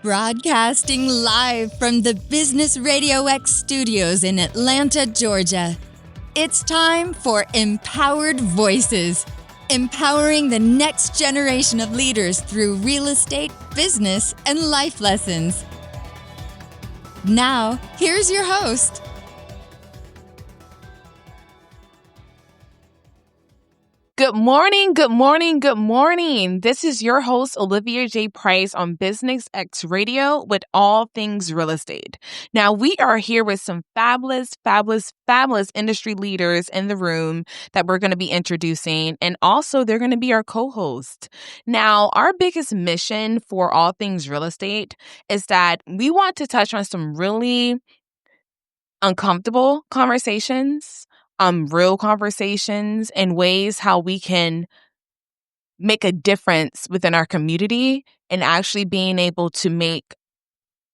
Broadcasting live from the Business RadioX studios in Atlanta, Georgia. It's time for Empowered Voices, empowering the next generation of leaders through real estate, business, and life lessons. Now, here's your host. Good morning, good morning, good morning. This is your host, Olivia J on Business X Radio with all things real estate. Now, we are here with some fabulous industry leaders in the room that we're going to be introducing, and also they're going to be our co-host. Now, our biggest mission for all things real estate is that we want to touch on some really uncomfortable conversations, real conversations and ways how we can make a difference within our community and actually being able to make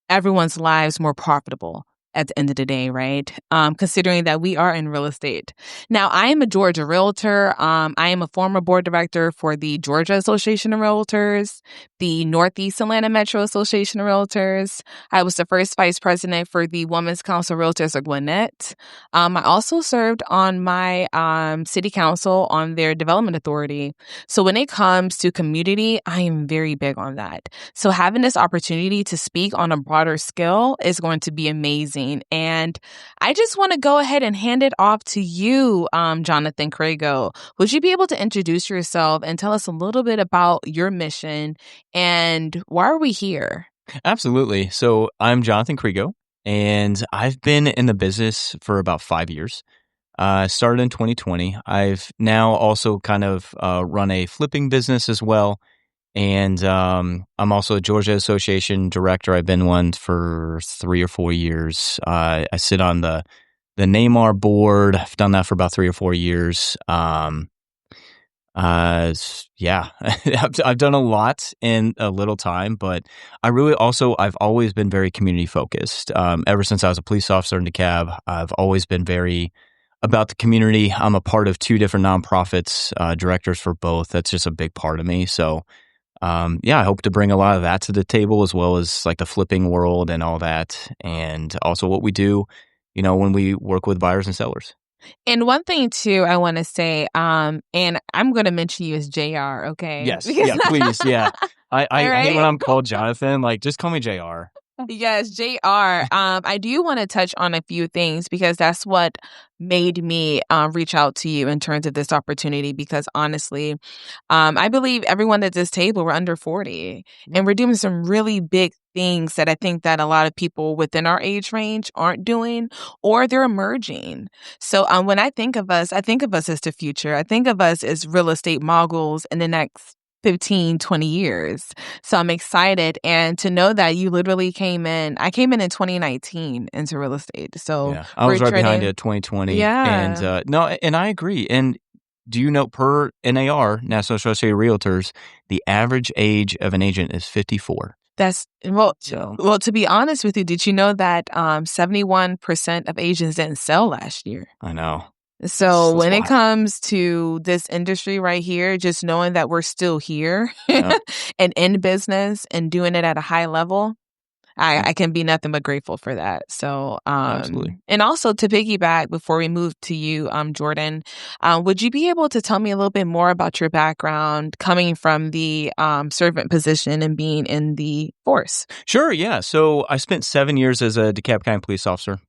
everyone's lives more profitable at the end of the day, right? Considering that we are in real estate. Now, I am a Georgia realtor. I am a former board director for the Georgia Association of Realtors, the Northeast Atlanta Metro Association of Realtors. I was the first vice president for the Women's Council of Realtors of Gwinnett. I also served on my city council on their development authority. So when it comes to community, I am very big on that. So having this opportunity to speak on a broader scale is going to be amazing. And I just want to go ahead and hand it off to you, Johnathan Crego. Would you be able to introduce yourself and tell us a little bit about your mission and why are we here? Absolutely. So I'm Johnathan Crego, and I've been in the business for about 5 years. Started in 2020. I've now also kind of run a flipping business as well. And I'm also a Georgia Association director. I've been one for 3 or 4 years. I sit on the NAMAR board. I've done that for about 3 or 4 years. I've done a lot in a little time, but I've always been very community focused. Ever since I was a police officer in DeKalb, I've always been very about the community. I'm a part of 2 different nonprofits, directors for both. That's just a big part of me. So I hope to bring a lot of that to the table, as well as like the flipping world and all that. And also what we do, when we work with buyers and sellers. And one thing too, I want to say, and I'm going to mention you as JR, okay? Yes. Yeah, please. Yeah. I right? hate when I'm called Johnathan. Like, just call me JR. Yes, JR. I do want to touch on a few things because that's what made me reach out to you in terms of this opportunity. Because honestly, I believe everyone at this table, we're under 40 and we're doing some really big things that I think that a lot of people within our age range aren't doing or they're emerging. So when I think of us as the future. I think of us as real estate moguls in the next 15, 20 years. So I'm excited. And to know that you literally I came in 2019 into real estate. So yeah, I was right behind it, 2020. Yeah. And I agree. And do you know, per NAR, National Association of Realtors, the average age of an agent is 54. Well, to be honest with you, did you know that 71% of agents didn't sell last year? I know. So when it comes to this industry right here, just knowing that we're still here and in business and doing it at a high level, I can be nothing but grateful for that. So, absolutely. And also to piggyback before we move to you, Jordan, would you be able to tell me a little bit more about your background coming from the servant position and being in the force? Sure. Yeah. So I spent 7 years as a DeKalb County police officer.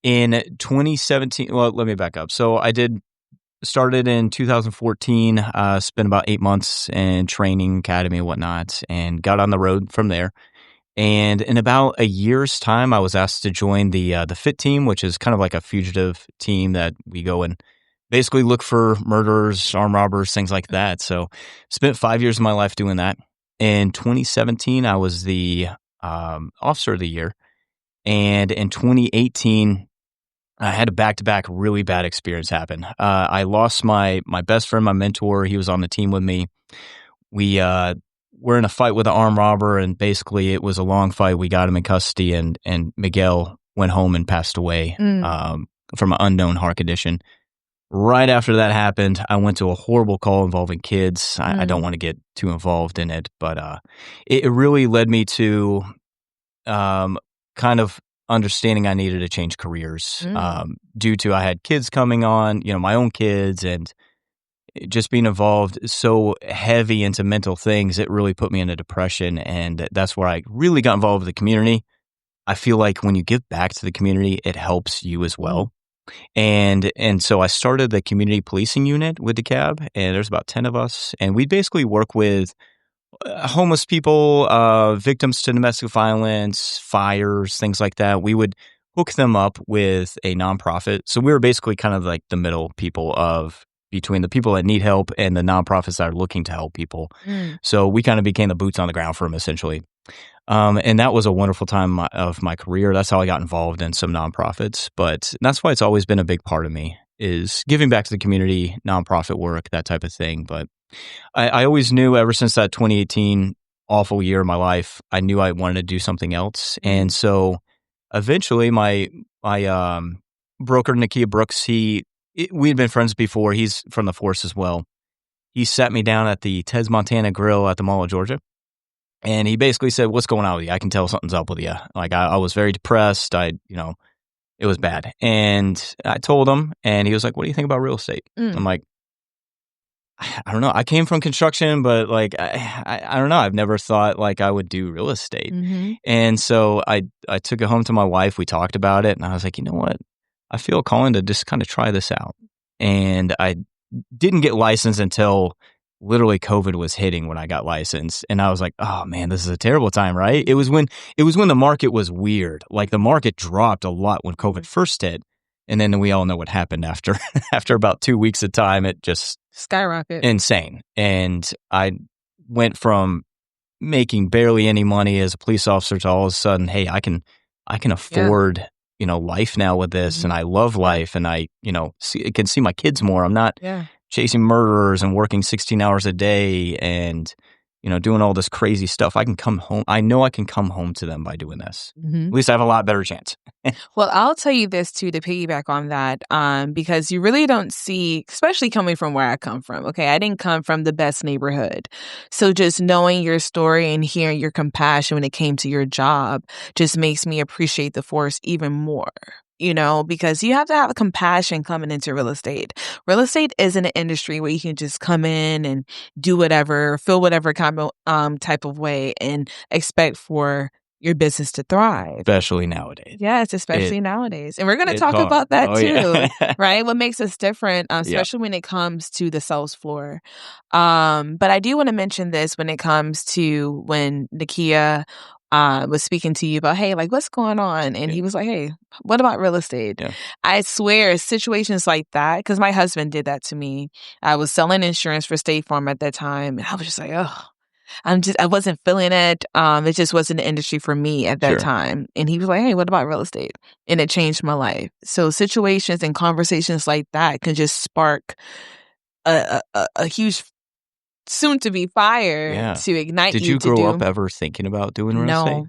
In 2017, well, let me back up. So I started in 2014, spent about 8 months in training academy and whatnot, and got on the road from there. And in about a year's time, I was asked to join the FIT team, which is kind of like a fugitive team that we go and basically look for murderers, armed robbers, things like that. So spent 5 years of my life doing that. In 2017, I was the officer of the year. And in 2018, I had a back-to-back really bad experience happen. I lost my best friend, my mentor. He was on the team with me. We were in a fight with an armed robber, and basically it was a long fight. We got him in custody, and Miguel went home and passed away from an unknown heart condition. right after that happened, I went to a horrible call involving kids. I don't want to get too involved in it, but it really led me to kind of understanding I needed to change careers due to I had kids coming on, my own kids, and just being involved so heavy into mental things, it really put me in a depression. And that's where I really got involved with the community. I feel like when you give back to the community, it helps you as well. And so I started the community policing unit with DeKalb, and there's about 10 of us. And we basically work with homeless people, victims to domestic violence, fires, things like that. We would hook them up with a nonprofit. So we were basically kind of like the middle people between the people that need help and the nonprofits that are looking to help people. So we kind of became the boots on the ground for them, essentially. And that was a wonderful time of my career. That's how I got involved in some nonprofits. But that's why it's always been a big part of me, is giving back to the community, nonprofit work, that type of thing. But I always knew ever since that 2018 awful year of my life, I knew I wanted to do something else. And so eventually my broker, Nakia Brooks, we had been friends before. He's from the force as well. He sat me down at the Ted's Montana Grill at the Mall of Georgia. And he basically said, "What's going on with you? I can tell something's up with you." Like I was very depressed. It was bad. And I told him, and he was like, "What do you think about real estate?" I'm like, I don't know. I came from construction, but like, I don't know. I've never thought like I would do real estate. And so I took it home to my wife. We talked about it, and I was like, you know what? I feel a calling to just kind of try this out. And I didn't get licensed until literally COVID was hitting when I got licensed. And I was like, oh man, this is a terrible time, right? It was when the market was weird. Like the market dropped a lot when COVID first hit. And then we all know what happened after about 2 weeks of time. It just skyrocket. Insane. And I went from making barely any money as a police officer to all of a sudden, hey, I can afford, life now with this. And I love life. And I, can see my kids more. I'm not chasing murderers and working 16 hours a day and, doing all this crazy stuff. I can come home. I know I can come home to them by doing this. At least I have a lot better chance. Well, I'll tell you this too, to piggyback on that, because you really don't see, especially coming from where I come from. Okay, I didn't come from the best neighborhood. So just knowing your story and hearing your compassion when it came to your job just makes me appreciate the force even more. Because you have to have compassion coming into real estate. Real estate isn't an industry where you can just come in and do whatever, feel whatever kind of type of way and expect for your business to thrive. Especially nowadays. Yes, especially nowadays. And we're going to talk about that too, yeah. right? What makes us different, especially when it comes to the sales floor. But I do want to mention this when it comes to when Nakia was speaking to you about, hey, like, what's going on? And he was like, hey, what about real estate? Yeah. I swear, situations like that, because my husband did that to me. I was selling insurance for State Farm at that time. And I was just like, oh, I wasn't feeling it. It just wasn't the industry for me at that time. And he was like, hey, what about real estate? And it changed my life. So situations and conversations like that can just spark a huge soon-to-be fire to ignite you. Did you grow up ever thinking about doing real estate?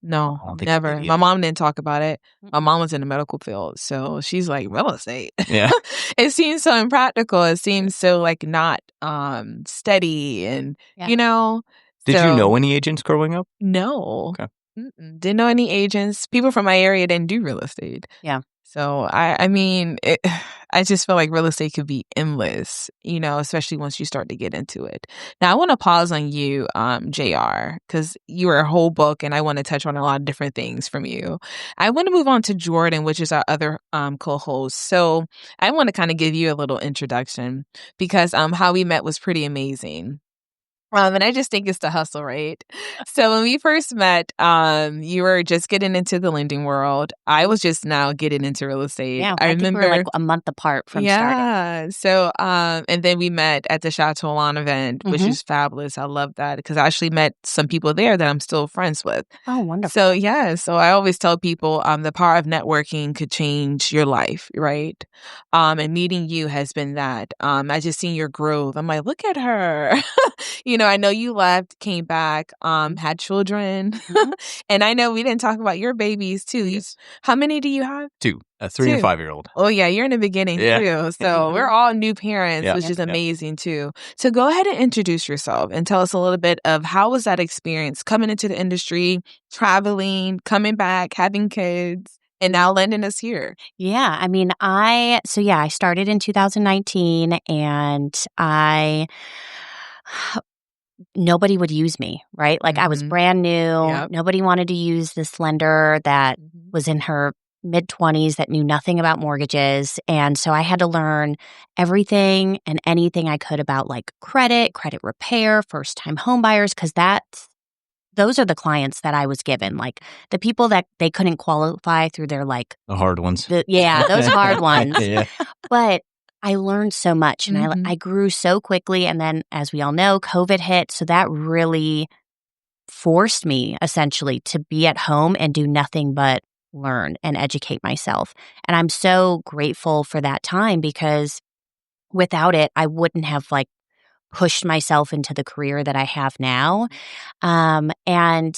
No, never. My mom didn't talk about it. My mom was in the medical field, so she's like, real estate. Yeah. It seems so impractical. It seems so like not steady and, Did you know any agents growing up? No. Okay. Didn't know any agents. People from my area didn't do real estate. Yeah. So, I just feel like real estate could be endless, especially once you start to get into it. Now, I want to pause on you, JR, because you are a whole book, and I want to touch on a lot of different things from you. I want to move on to Jordan, which is our other co-host. So I want to kind of give you a little introduction because how we met was pretty amazing. And I just think it's the hustle, right? So when we first met, you were just getting into the lending world. I was just now getting into real estate. Yeah, I remember think we were like a month apart from starting. Yeah. So, and then we met at the Chateau Lawn event, which is fabulous. I love that because I actually met some people there that I'm still friends with. Oh, wonderful. So, yeah. So I always tell people the power of networking could change your life, right? And meeting you has been that. I just seen your growth. I'm like, look at her. I know you left, came back, had children. And I know we didn't talk about your babies too. Yes. How many do you have? 2, a 3 and 5-year-old. Oh, yeah, you're in the beginning too. So we're all new parents, which is amazing too. So go ahead and introduce yourself and tell us a little bit of how was that experience coming into the industry, traveling, coming back, having kids, and now landing us here. Yeah, I mean, I started in 2019 and nobody would use me, right? Like I was brand new. Yep. Nobody wanted to use this lender that was in her mid-20s that knew nothing about mortgages. And so I had to learn everything and anything I could about like credit repair, first-time home buyers, because those are the clients that I was given, like the people that they couldn't qualify through their like The hard ones. those hard ones. Yeah. But I learned so much and I grew so quickly. And then, as we all know, COVID hit. So that really forced me essentially to be at home and do nothing but learn and educate myself. And I'm so grateful for that time because without it, I wouldn't have like pushed myself into the career that I have now. And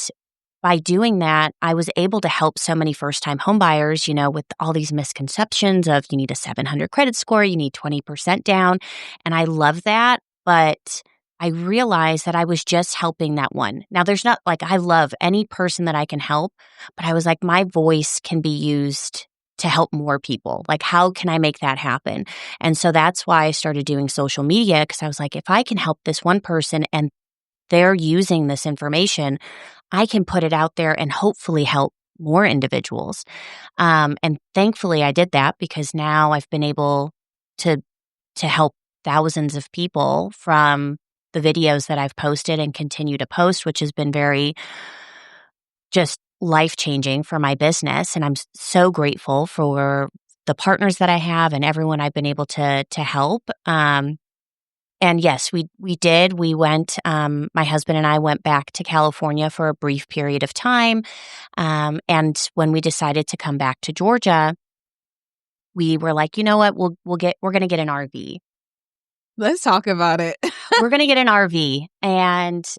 by doing that, I was able to help so many first-time homebuyers, with all these misconceptions of you need a 700 credit score, you need 20% down. And I love that. But I realized that I was just helping that one. Now, there's not like I love any person that I can help, but I was like, my voice can be used to help more people. Like, how can I make that happen? And so that's why I started doing social media because I was like, if I can help this one person and they're using this information, I can put it out there and hopefully help more individuals. And thankfully I did that because now I've been able to help thousands of people from the videos that I've posted and continue to post, which has been very just life-changing for my business. And I'm so grateful for the partners that I have and everyone I've been able to help. And yes, we did. We went, my husband and I went back to California for a brief period of time. And when we decided to come back to Georgia, we were like, you know what, we're going to get an RV. Let's talk about it. We're going to get an RV. And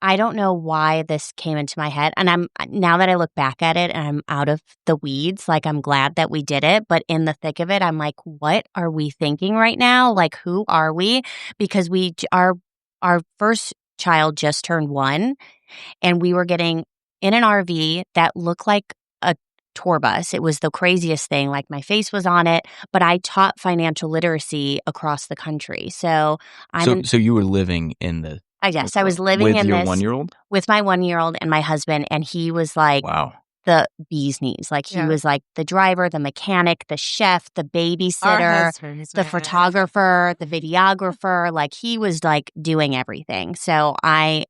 I don't know why this came into my head. And now that I look back at it and I'm out of the weeds, like I'm glad that we did it. But in the thick of it, I'm like, what are we thinking right now? Like, who are we? Because our first child just turned 1 and we were getting in an RV that looked like a tour bus. It was the craziest thing. Like my face was on it, but I taught financial literacy across the country. So So you were living in the... I was living with in your this 1-year-old? with my 1-year-old and my husband, and he was like the bee's knees. Like he was like the driver, the mechanic, the chef, the babysitter, the photographer, the videographer. Like he was like doing everything. So I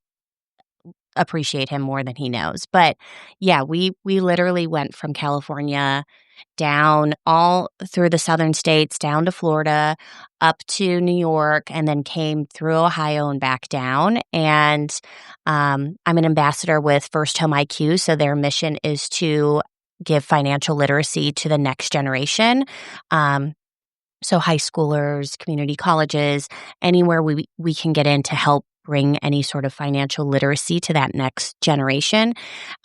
appreciate him more than he knows. But yeah, we literally went from California down all through the southern states, down to Florida, up to New York, and then came through Ohio and back down. And I'm an ambassador with First Home IQ. So their mission is to give financial literacy to the next generation. So high schoolers, community colleges, anywhere we can get in to help bring any sort of financial literacy to that next generation.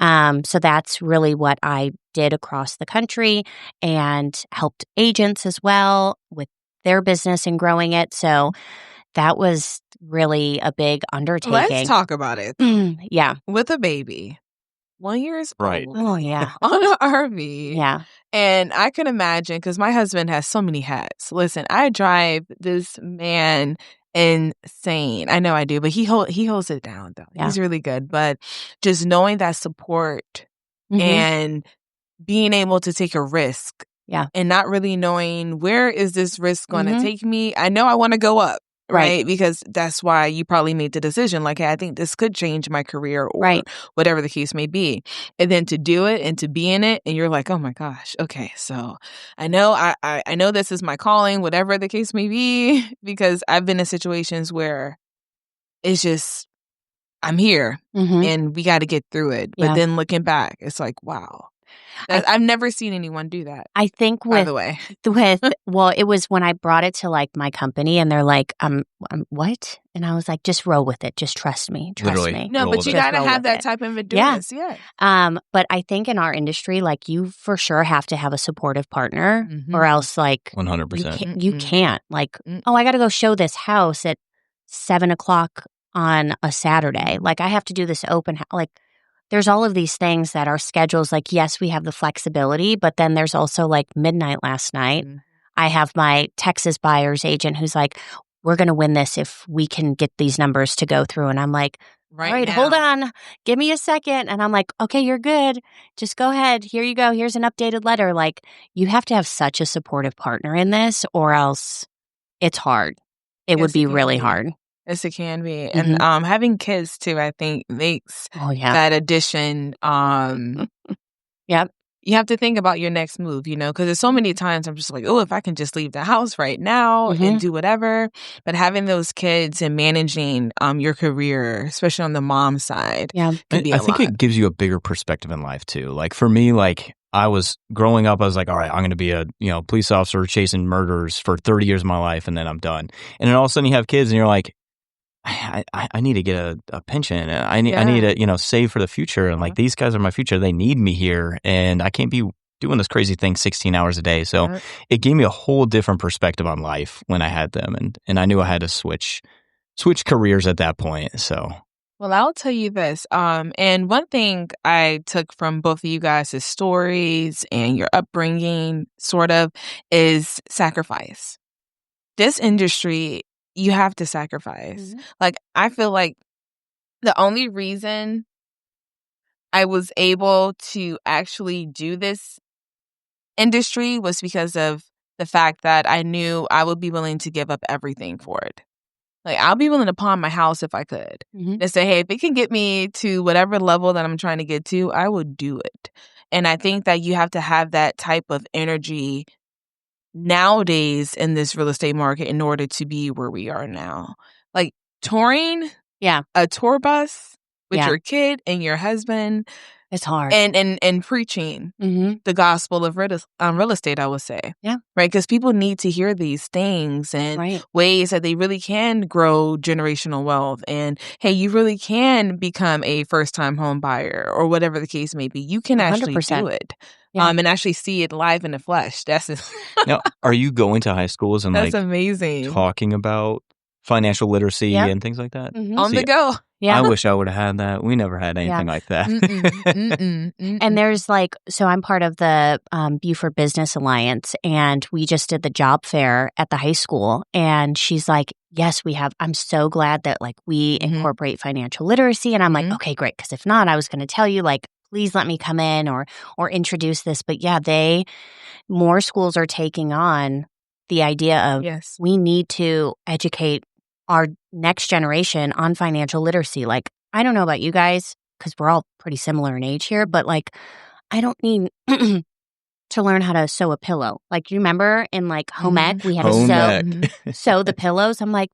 So that's really what I did across the country and helped agents as well with their business and growing it. So that was really a big undertaking. Let's talk about it. Yeah. With a baby. 1 year is right. old. Oh, yeah. On an RV. Yeah. And I can imagine, because my husband has so many hats. Listen, I drive this man insane. I know I do, but he holds it down, though. Yeah. He's really good. But just knowing that support and being able to take a risk and not really knowing where is this risk going to take me. I know I want to go up. Right. Because that's why you probably made the decision. Like, hey, I think this could change my career or whatever the case may be. And then to do it and to be in it. And you're like, oh, my gosh. OK, so I know I know this is my calling, whatever the case may be, because I've been in situations where it's just I'm here and we got to get through it. But then looking back, it's like, wow. I've never seen anyone do that. I think by the way, well, it was when I brought it to like my company and they're like, what? And I was like, just roll with it. Just trust me. Trust me. No, but you got to have that type of endurance. Yeah. But I think in our industry, like you for sure have to have a supportive partner or else like 100%. You can't like, oh, I got to go show this house at 7:00 on a Saturday. Like I have to do this open house. Like there's all of these things that our schedules, like, yes, we have the flexibility, but then there's also like midnight last night. I have my Texas buyer's agent who's like, we're going to win this if we can get these numbers to go through. And I'm like, all right, hold on. Give me a second. And I'm like, okay, you're good. Just go ahead. Here you go. Here's an updated letter. Like you have to have such a supportive partner in this or else it's hard. It would be really hard. Yes, it can be. And having kids, too, I think makes that addition. Yep. You have to think about your next move, because there's so many times I'm just like, oh, if I can just leave the house right now and do whatever. But having those kids and managing your career, especially on the mom side, could be a lot. I think it gives you a bigger perspective in life, too. Like for me, like I was growing up, I was like, all right, I'm going to be a police officer chasing murderers for 30 years of my life, and then I'm done. And then all of a sudden you have kids and you're like, I need to get a pension. I need to save for the future. And like these guys are my future. They need me here, and I can't be doing this crazy thing 16 hours a day. So it gave me a whole different perspective on life when I had them, and I knew I had to switch careers at that point. So. Well, I'll tell you this. And one thing I took from both of you guys' stories and your upbringing, sort of, is sacrifice. This industry, you have to sacrifice. Like, I feel like the only reason I was able to actually do this industry was because of the fact that I knew I would be willing to give up everything for it. Like, I'll be willing to pawn my house if I could. And say, hey, if it can get me to whatever level that I'm trying to get to, I would do it. And I think that you have to have that type of energy nowadays in this real estate market in order to be where we are now. Like touring, a tour bus with your kid and your husband. It's hard. And preaching the gospel of real estate, I would say. Yeah. Right? Because people need to hear these things and ways that they really can grow generational wealth. And, hey, you really can become a first-time home buyer or whatever the case may be. You can actually 100%. Do it. Yeah. And actually see it live in the flesh. That's Now, are you going to high schools and that's amazing. Talking about financial literacy and things like that? On the go. Yeah. I wish I would have had that. We never had anything like that. And there's like, so I'm part of the Beaufort Business Alliance, and we just did the job fair at the high school. And she's like, yes, we have. I'm so glad that like we incorporate financial literacy. And I'm like, okay, great. Because if not, I was going to tell you like, please let me come in or introduce this. But yeah, more schools are taking on the idea of we need to educate our next generation on financial literacy. Like, I don't know about you guys, because we're all pretty similar in age here, but like, I don't need to learn how to sew a pillow. Like, you remember in like home ec, we had to sew the pillows. I'm like,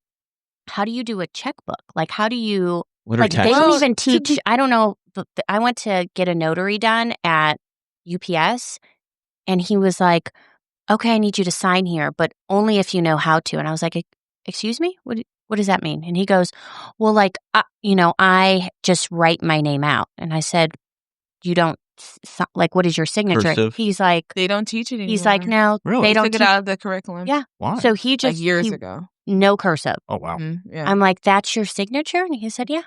how do you do a checkbook? Like, how do you, like, they don't even teach, I don't know. I went to get a notary done at UPS, and he was like, okay, I need you to sign here, but only if you know how to. And I was like, excuse me? What does that mean? And he goes, well, like, I just write my name out. And I said, you don't, like, what is your signature? Cursive. He's like, they don't teach it anymore. He's like, no, really? They don't took it out of the curriculum. Yeah. Why? So he just, like years ago. No cursive. Oh, wow. Yeah. I'm like, that's your signature? And he said, yeah.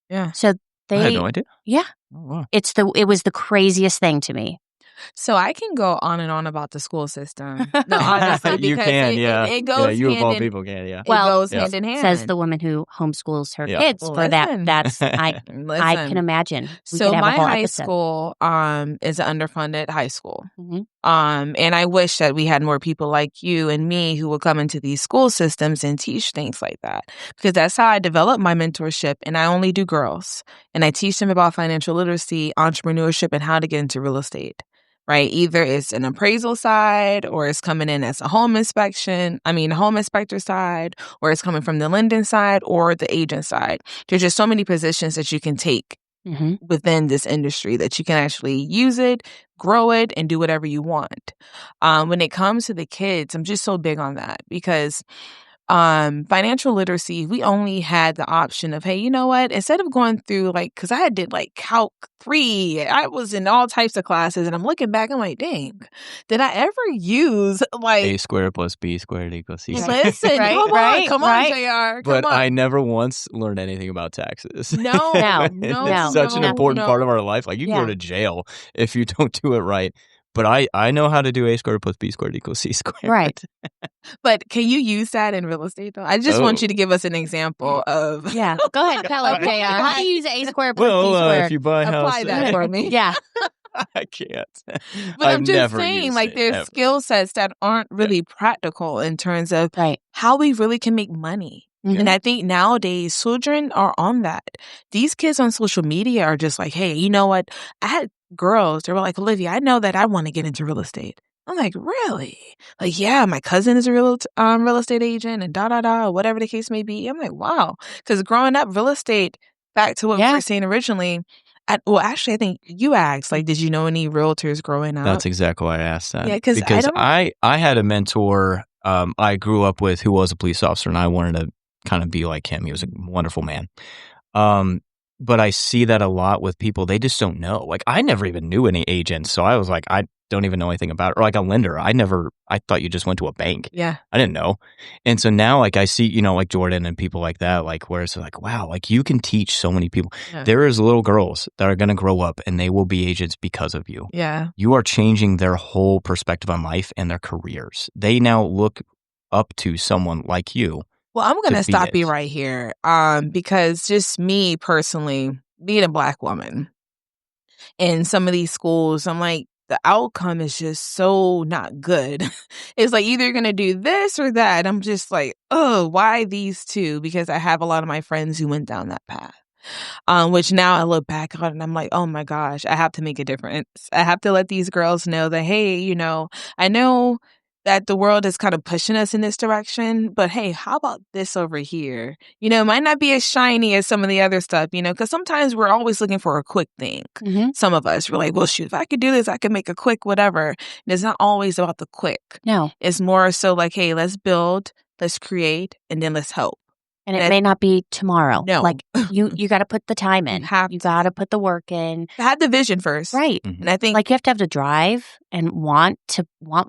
Yeah. So I had no idea. Yeah. Oh, wow. It was the craziest thing to me. So I can go on and on about the school system. No, honestly, because you can, it goes you hand of all in, people can, It goes hand in hand. Says the woman who homeschools her kids. Well, for that, that's I can imagine. So my high school is an underfunded high school, and I wish that we had more people like you and me who would come into these school systems and teach things like that, because that's how I developed my mentorship. And I only do girls, and I teach them about financial literacy, entrepreneurship, and how to get into real estate. Right? Either it's an appraisal side, or it's coming in as a home inspector side, or it's coming from the lending side or the agent side. There's just so many positions that you can take within this industry that you can actually use it, grow it, and do whatever you want. When it comes to the kids, I'm just so big on that because financial literacy, we only had the option of, hey, you know what? Instead of going through because I did Calc 3, I was in all types of classes, and I'm looking back, I'm like, dang, did I ever use A squared plus B squared equals C squared? Listen, come on, JR. But I never once learned anything about taxes. No. It's such an important part of our life. You can go to jail if you don't do it right. But I know how to do A squared plus B squared equals C squared. Right. But can you use that in real estate, though? I just want you to give us an example of... Yeah. Go ahead, tell us, JR. How do you use A squared plus B squared? If you buy a house... Apply that for me. Yeah. I can't. But I'm just saying, there's skill sets that aren't really practical in terms of how we really can make money. And I think nowadays, children are on that. These kids on social media are just like, hey, you know what? I had girls, they were like, Olivia, I know that I want to get into real estate. I'm like, really? Yeah, my cousin is a real estate agent and whatever the case may be. I'm like, wow. Because growing up, real estate, back to what we were saying originally, actually, I think you asked, did you know any realtors growing up? That's exactly why I asked that. Yeah, because I had a mentor I grew up with who was a police officer, and I wanted to kind of be like him. He was a wonderful man. But I see that a lot with people. They just don't know. I never even knew any agents. So I was like, I don't even know anything about it. Or a lender. I thought you just went to a bank. Yeah. I didn't know. And so now I see, Jordan and people like that, where it's wow, you can teach so many people. Yeah. There is little girls that are going to grow up and they will be agents because of you. Yeah. You are changing their whole perspective on life and their careers. They now look up to someone like you. Well, I'm going to stop you right here because just me personally, being a Black woman in some of these schools, I'm like, the outcome is just so not good. It's either you're going to do this or that. I'm just like, oh, why these two? Because I have a lot of my friends who went down that path. Which now I look back on and I'm like, oh my gosh, I have to make a difference. I have to let these girls know that, hey, I know that the world is kind of pushing us in this direction, but hey, how about this over here? It might not be as shiny as some of the other stuff, because sometimes we're always looking for a quick thing. Some of us, we're like, well, shoot, if I could do this, I could make a quick whatever. And it's not always about the quick. No. It's more so hey, let's build, let's create, and then let's help. And it may not be tomorrow. No. You got to put the time in. You got to put the work in. Have the vision first. Right. And I think you have to have the drive and want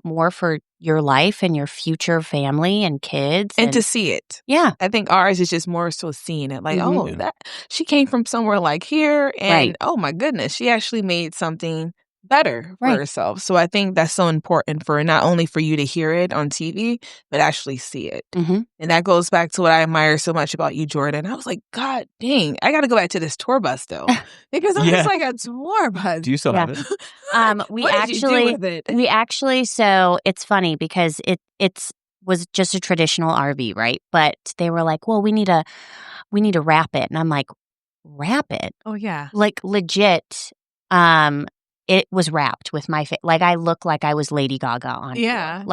more for your life and your future family and kids. And to see it. Yeah. I think ours is just more so seeing it. That she came from somewhere here and oh my goodness, she actually made something better for herself. So I think that's so important for not only for you to hear it on TV, but actually see it. And that goes back to what I admire so much about you, Jordan. I was like, God dang, I got to go back to this tour bus though, because I'm just a tour bus. Do you still have it? We actually, so it's funny because it's was just a traditional RV, right? But they were like, well, we need to wrap it. And I'm like, wrap it? Oh yeah. Legit. It was wrapped with my face. I look like I was Lady Gaga on. Yeah.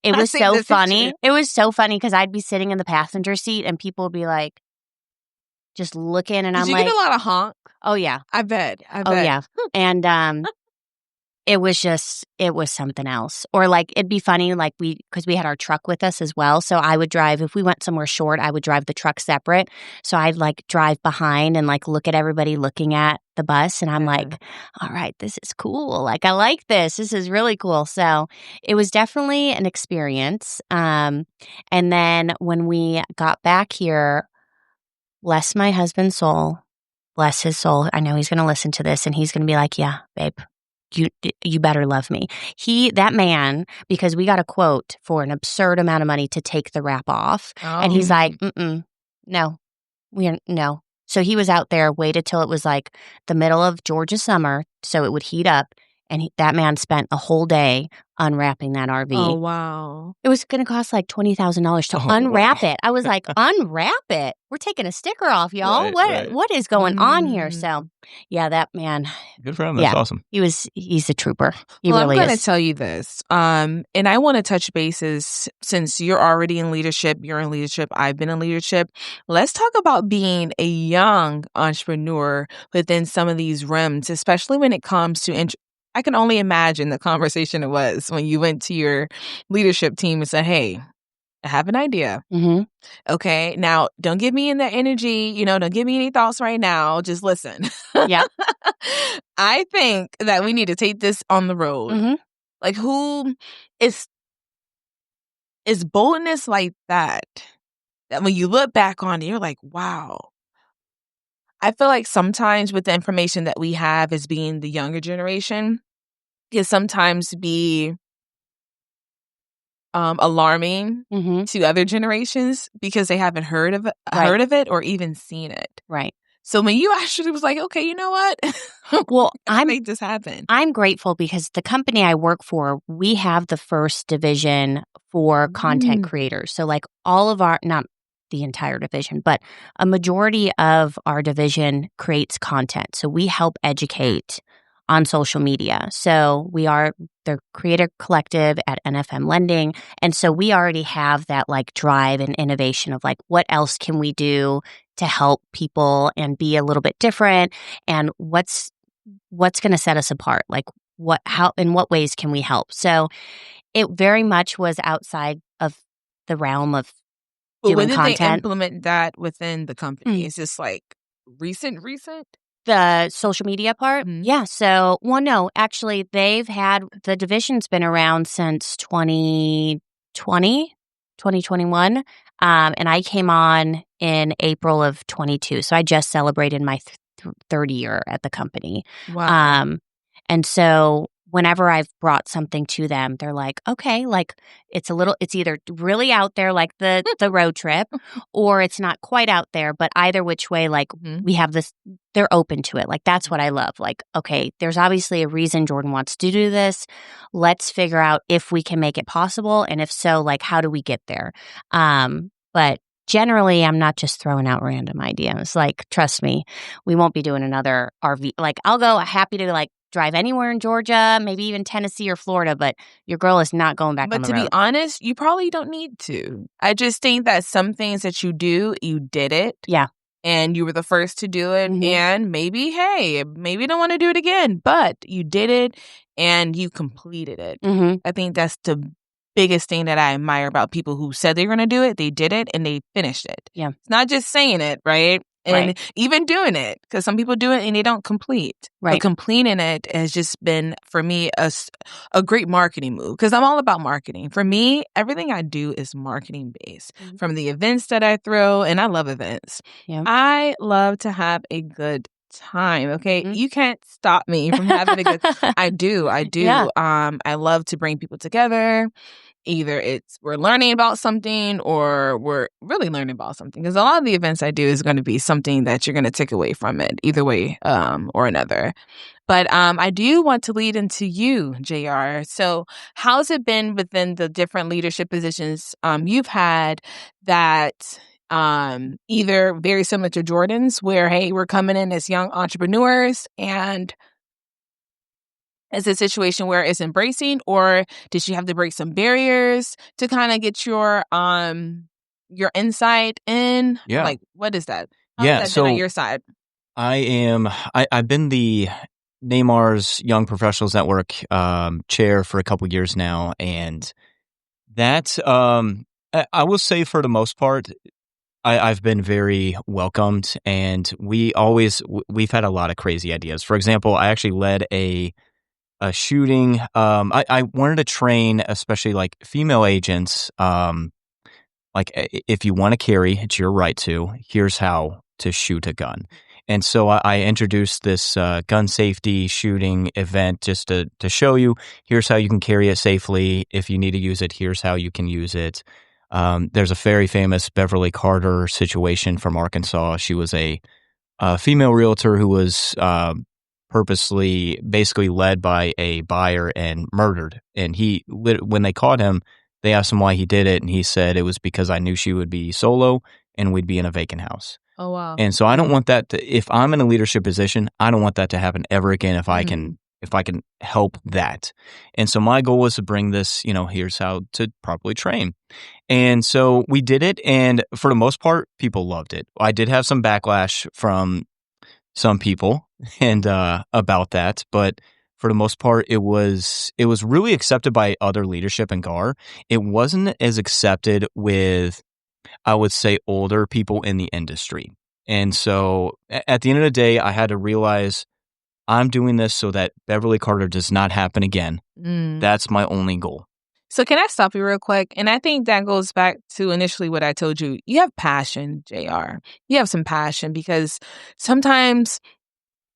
It was so funny. It was so funny because I'd be sitting in the passenger seat and people would be just looking and Did you get a lot of honk? Oh yeah. I bet. Oh yeah. And it was something else. Or it'd be funny, because we had our truck with us as well. So I would drive, if we went somewhere short, I would drive the truck separate. So I'd drive behind and look at everybody looking at the bus. And I'm like, all right, this is cool. I like this. This is really cool. So it was definitely an experience. And then when we got back here, bless my husband's soul, bless his soul. I know he's going to listen to this and he's going to be like, yeah, babe. You better love me. That man, because we got a quote for an absurd amount of money to take the wrap off. Oh. And he's like, no. So he was out there, waited till it was the middle of Georgia summer so it would heat up. And that man spent a whole day unwrapping that RV. Oh, wow. It was going to cost like $20,000 to unwrap it. I was like, unwrap it? We're taking a sticker off, y'all. What is going on here? So, yeah, that man. Good for him. That's awesome. He's a trooper. He well, really I'm going is. to tell you this. And I want to touch bases since you're already in leadership. You're in leadership. I've been in leadership. Let's talk about being a young entrepreneur within some of these realms, especially when it comes to I can only imagine the conversation it was when you went to your leadership team and said, hey, I have an idea. Mm-hmm. Okay. Now, don't give me in that energy. Don't give me any thoughts right now. Just listen. Yeah. I think that we need to take this on the road. Mm-hmm. Like, who is boldness like that when you look back on it, you're like, wow. I feel like sometimes with the information that we have as being the younger generation, can sometimes be alarming to other generations because they haven't heard of it or even seen it. Right. So when you actually was like, okay, you know what? Well, I'm make this happen. I'm grateful because the company I work for, we have the first division for content creators. So like all of our, not the entire division, but a majority of our division creates content. So we help educate on social media. So we are the creator collective at NFM Lending. And so we already have that like drive and innovation of like, what else can we do to help people and be a little bit different? And what's going to set us apart? Like in what ways can we help? So it very much was outside of the realm of doing when did content. They implement that within the company? Is this like recent? The social media part? Mm-hmm. Yeah. So, well, no, actually, the division's been around since 2021. And I came on in April of 22. So I just celebrated my third year at the company. Wow. And so whenever I've brought something to them, they're like, okay, like it's either really out there like the road trip or it's not quite out there, but either which way, like we have this, they're open to it. Like that's what I love. Like, okay, there's obviously a reason Jordan wants to do this. Let's figure out if we can make it possible. And if so, like, how do we get there? But generally, I'm not just throwing out random ideas. Like, trust me, we won't be doing another RV. Like, I'll go happy to like drive anywhere in Georgia, maybe even Tennessee or Florida, but your girl is not going back on the road. But to be honest, you probably don't need to. I just think that some things that you do, you did it. Yeah. And you were the first to do it. And maybe you don't want to do it again, but you did it and you completed it. I think that's the biggest thing that I admire about people who said they were going to do it. They did it and they finished it. Yeah. It's not just saying it, right? And even doing it, because some people do it and they don't complete. Right. But completing it has just been, for me, a great marketing move. Because I'm all about marketing. For me, everything I do is marketing based. From the events that I throw, and I love events. Yeah. I love to have a good time. Okay. You can't stop me from having a good time. I do. Yeah. I love to bring people together. Either we're learning about something or we're really learning about something. Because a lot of the events I do is going to be something that you're going to take away from it, either way or another. But I do want to lead into you, JR. So how's it been within the different leadership positions you've had that either very similar to Jordan's, where, hey, we're coming in as young entrepreneurs and is a situation where it's embracing, or did you have to break some barriers to kind of get your insight in? Yeah. Like, what is that? How's that been on your side? I've been the NAMAR's Young Professionals Network chair for a couple years now, and that I will say for the most part, I've been very welcomed, and we've had a lot of crazy ideas. For example, I actually led a shooting. I wanted to train, especially like female agents. Like if you want to carry, it's your right to. Here's how to shoot a gun. And so I introduced this gun safety shooting event just to show you. Here's how you can carry it safely. If you need to use it, here's how you can use it. There's a very famous Beverly Carter situation from Arkansas. She was a female realtor who was purposely basically led by a buyer and murdered. And when they caught him, they asked him why he did it. And he said, it was because I knew she would be solo and we'd be in a vacant house. Oh, wow. And so I don't want that if I'm in a leadership position, I don't want that to happen ever again if I can help that. And so my goal was to bring this, here's how to properly train. And so we did it. And for the most part, people loved it. I did have some backlash from some people and about that, but for the most part, it was really accepted by other leadership in GAR. It wasn't as accepted with, I would say, older people in the industry. And so at the end of the day, I had to realize I'm doing this so that Beverly Carter does not happen again. That's my only goal. So can I stop you real quick? And I think that goes back to initially what I told you. You have passion, JR. You have some passion because sometimes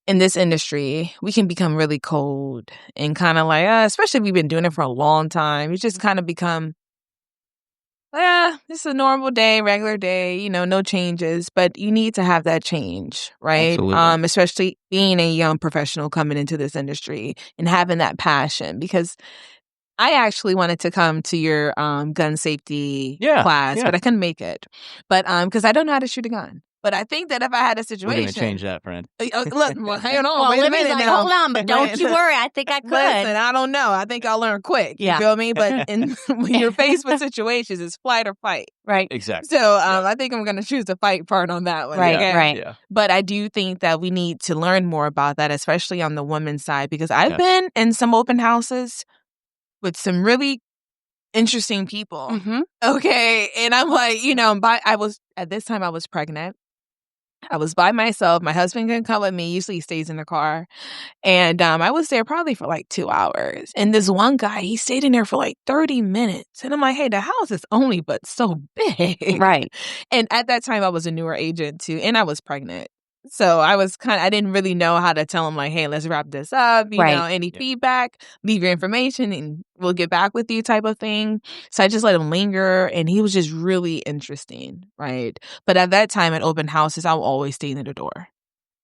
in this industry, we can become really cold and kind of like, especially if we've been doing it for a long time, you just kind of become, it's a normal day, regular day, no changes, but you need to have that change, right? Absolutely. Especially being a young professional coming into this industry and having that passion, because I actually wanted to come to your gun safety class, but I couldn't make it. But because I don't know how to shoot a gun. But I think that if I had a situation... We're going to change that, friend. Look, well, hang on. Well, wait a Libby's minute like, now. hold on, but don't you worry. I think I could. Listen, I don't know. I think I'll learn quick. You feel me? But when you're faced with situations, it's flight or fight. Right. Exactly. So I think I'm going to choose the fight part on that one. Right, okay? right. Yeah. But I do think that we need to learn more about that, especially on the women's side, because I've been in some open houses with some really interesting people. Mm-hmm. Okay. And I'm like, at this time I was pregnant. I was by myself. My husband couldn't come with me. Usually he stays in the car. And I was there probably for like 2 hours. And this one guy, he stayed in there for like 30 minutes. And I'm like, hey, the house is only but so big. Right. And at that time I was a newer agent too. And I was pregnant. So I didn't really know how to tell him like, hey, let's wrap this up. Any feedback, leave your information and we'll get back with you type of thing. So I just let him linger and he was just really interesting. Right. But at that time at open houses, I will always stay near the door.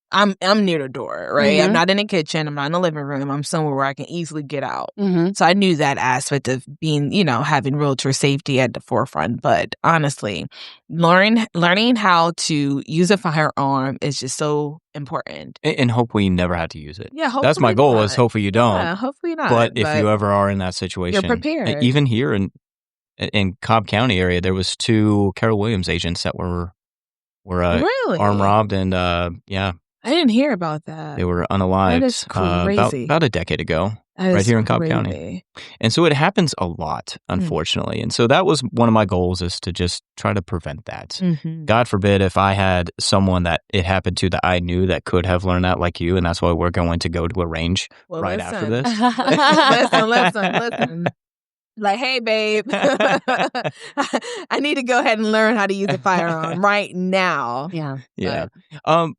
I'm near the door, right? Mm-hmm. I'm not in the kitchen. I'm not in the living room. I'm somewhere where I can easily get out. Mm-hmm. So I knew that aspect of being, having realtor safety at the forefront. But honestly, learning how to use a firearm is just so important. And hopefully you never have to use it. Yeah, hopefully that's my goal. not. Is hopefully you don't. Yeah, hopefully not. But if you ever are in that situation, you're prepared. Even here in Cobb County area, there was 2 Carol Williams agents that were really arm robbed and I didn't hear about that. They were unalived. That is crazy. About a decade ago, right here in Cobb County. And so it happens a lot, unfortunately. And so that was one of my goals, is to just try to prevent that. Mm-hmm. God forbid if I had someone that it happened to that I knew that could have learned that like you, and that's why we're going to go to a range after this. Listen. Like, hey, babe, I need to go ahead and learn how to use a firearm right now. Yeah.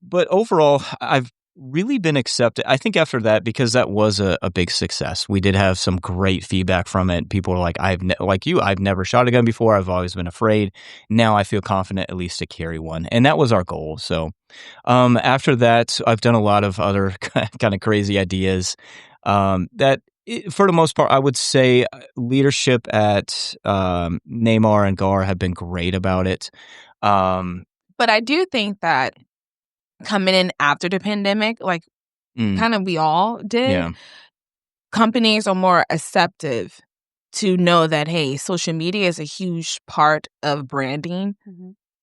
But overall, I've really been accepted. I think after that, because that was a big success, we did have some great feedback from it. People are like, I've never shot a gun before. I've always been afraid. Now I feel confident at least to carry one. And that was our goal. So after that, I've done a lot of other kind of crazy ideas that, for the most part, I would say leadership at Neymar and GAR have been great about it. But I do think that coming in after the pandemic, like kind of we all did, companies are more acceptive to know that, hey, social media is a huge part of branding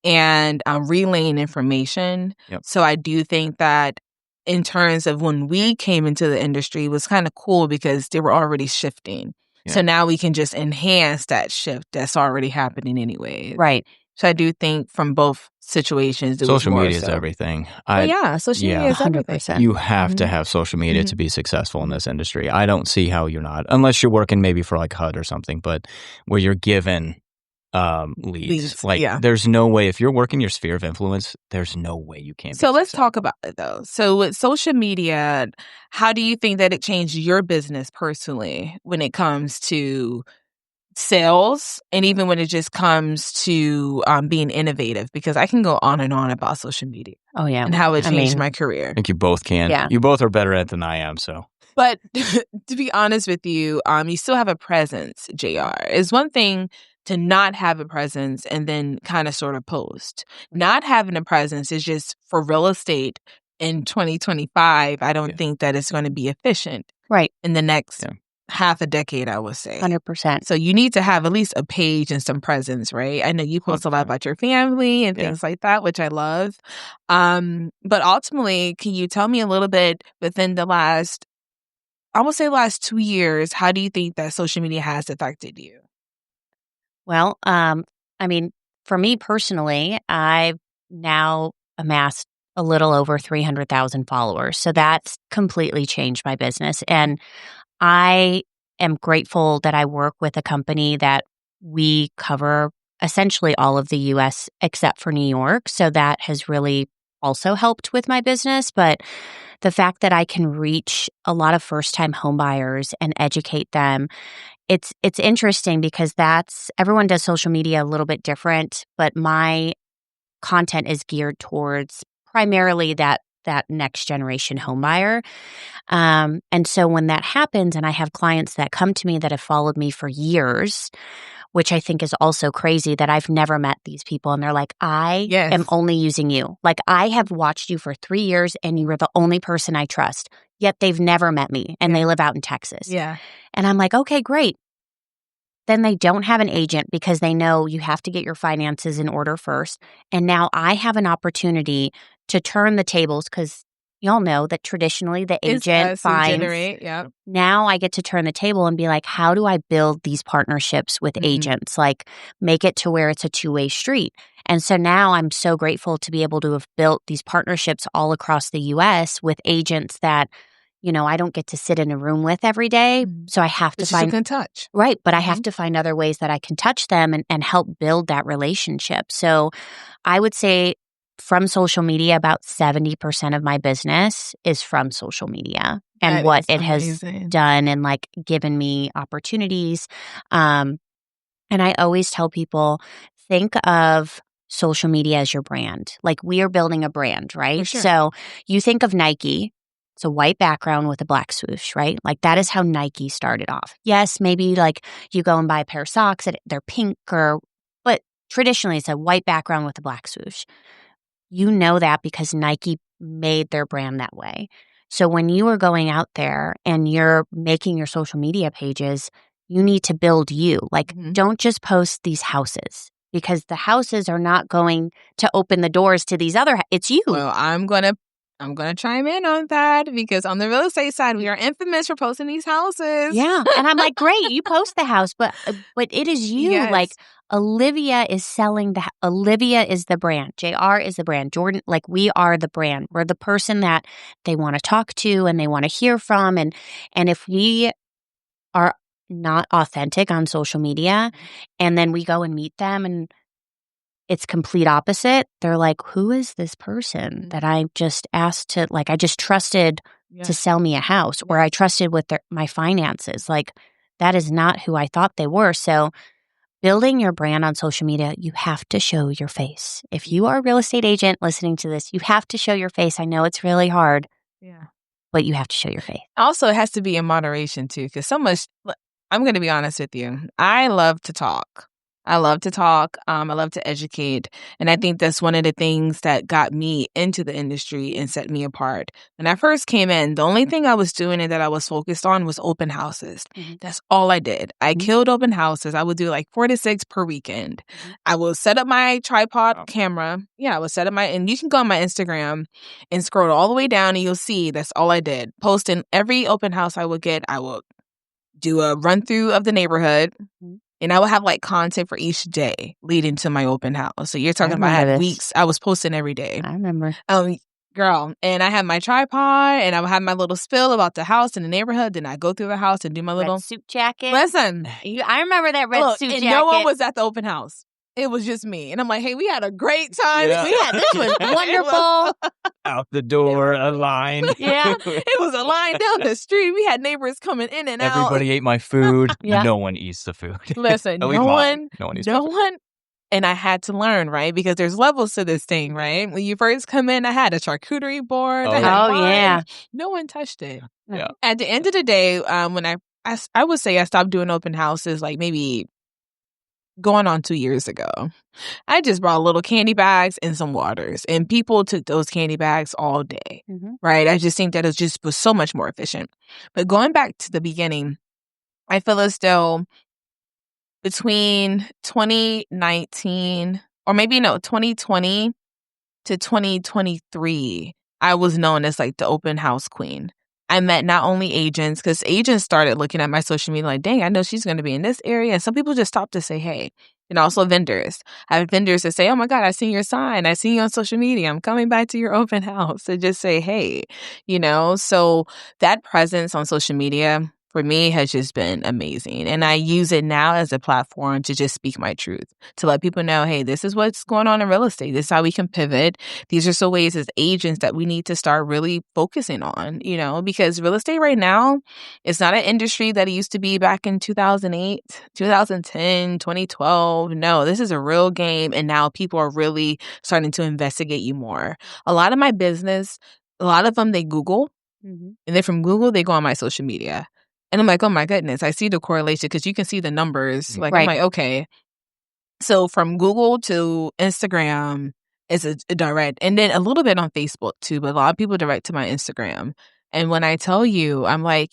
and relaying information. Yep. So I do think that in terms of when we came into the industry, it was kind of cool because they were already shifting. Yeah. So now we can just enhance that shift that's already happening anyway. Right. So I do think from both situations, social media is everything. Social media is everything. 100%. You have to have social media to be successful in this industry. I don't see how you're not, unless you're working maybe for like HUD or something, but where you're given leads. There's no way, if you're working your sphere of influence, there's no way you can't be So let's successful. talk about it though. So with social media, how do you think that it changed your business personally when it comes to sales, and even when it just comes to being innovative, because I can go on and on about social media. Oh, yeah. And how it changed my career. I think you both can. Yeah. You both are better at it than I am, so. But to be honest with you, you still have a presence, JR. It's one thing to not have a presence and then kind of sort of post. Not having a presence is just, for real estate in 2025, I don't think that it's going to be efficient. Right. In the next half a decade, I would say. 100%. So you need to have at least a page and some presence, right? I know you post a lot about your family and things like that, which I love. But ultimately, can you tell me a little bit within the last 2 years, how do you think that social media has affected you? Well, I mean, for me personally, I've now amassed a little over 300,000 followers. So that's completely changed my business. And I am grateful that I work with a company that we cover essentially all of the U.S. except for New York. So that has really also helped with my business. But the fact that I can reach a lot of first-time homebuyers and educate them, it's interesting because everyone does social media a little bit different, but my content is geared towards primarily that next generation homebuyer. And so when that happens, and I have clients that come to me that have followed me for years, which I think is also crazy that I've never met these people. And they're like, I am only using you. Like, I have watched you for 3 years and you are the only person I trust. Yet they've never met me and they live out in Texas. Yeah. And I'm like, okay, great. Then they don't have an agent because they know you have to get your finances in order first. And now I have an opportunity to turn the tables because y'all know that traditionally the agent finds. Now I get to turn the table and be like, how do I build these partnerships with agents? Like, make it to where it's a two-way street. And so now I'm so grateful to be able to have built these partnerships all across the U.S. with agents that, I don't get to sit in a room with every day. So I have to find. You can touch. Right. But I have to find other ways that I can touch them and help build that relationship. So I would say from social media, about 70% of my business is from social media and what it has done and like given me opportunities. And I always tell people, think of social media as your brand. Like, we are building a brand, right? Sure. So you think of Nike. It's a white background with a black swoosh, right? Like, that is how Nike started off. Yes, maybe like you go and buy a pair of socks and they're pink but traditionally it's a white background with a black swoosh. You know that because Nike made their brand that way. So when you are going out there and you're making your social media pages, you need to build you. Like, don't just post these houses because the houses are not going to open the doors to these other. It's you. Well, I'm gonna chime in on that because on the real estate side, we are infamous for posting these houses. Yeah, and I'm like, great, you post the house, but it is you. Yes. Like, Olivia is selling Olivia is the brand. JR is the brand. Jordan, like, we are the brand. We're the person that they want to talk to and they want to hear from. And if we are not authentic on social media and then we go and meet them and it's complete opposite, they're like, who is this person that I just asked to, like, I just trusted to sell me a house or I trusted with my finances. Like, that is not who I thought they were. So building your brand on social media, you have to show your face. If you are a real estate agent listening to this, you have to show your face. I know it's really hard, but you have to show your face. Also, it has to be in moderation too, because I'm going to be honest with you. I love to talk. I love to talk. I love to educate. And I think that's one of the things that got me into the industry and set me apart. When I first came in, the only thing I was doing and that I was focused on was open houses. That's all I did. I killed open houses. I would do like 4 to 6 per weekend. I will set up my tripod camera. Yeah, I will set up and you can go on my Instagram and scroll all the way down and you'll see that's all I did. Posting every open house I would get. I will do a run through of the neighborhood. And I would have like content for each day leading to my open house. So you're talking about I had weeks. I was posting every day. I remember. Girl. And I had my tripod and I would have my little spill about the house and the neighborhood. Then I go through the house and do my little suit jacket. Listen. I remember that red suit jacket. And no one was at the open house. It was just me. And I'm like, hey, we had a great time. Yeah, this was wonderful. Out the door, a line. Yeah, it was a line down the street. We had neighbors coming in and out. Everybody ate my food. Yeah. No one eats the food. Listen, At least mine. No one eats my food. And I had to learn, right? Because there's levels to this thing, right? When you first come in, I had a charcuterie board. I had wine. Yeah. No one touched it. Yeah. At the end of the day, when I would say I stopped doing open houses like maybe going on 2 years ago. I just brought little candy bags and some waters, and people took those candy bags all day, right? I just think that it was so much more efficient. But going back to the beginning, I feel as though between 2019 or maybe 2020 to 2023, I was known as like the open house queen. I met not only agents, because agents started looking at my social media like, dang, I know she's going to be in this area. And some people just stopped to say, hey. And also vendors. I have vendors that say, oh my God, I seen your sign. I seen you on social media. I'm coming back to your open house. And just say, hey, So that presence on social media for me has just been amazing. And I use it now as a platform to just speak my truth, to let people know, hey, this is what's going on in real estate. This is how we can pivot. These are some ways as agents that we need to start really focusing on, because real estate right now is not an industry that it used to be back in 2008, 2010, 2012. No, this is a real game. And now people are really starting to investigate you more. A lot of my business, a lot of them, they Google. And then from Google, they go on my social media. And I'm like, oh my goodness, I see the correlation because you can see the numbers. Like, right. I'm like, okay. So from Google to Instagram is a direct, and then a little bit on Facebook too, but a lot of people direct to my Instagram. And when I tell you, I'm like,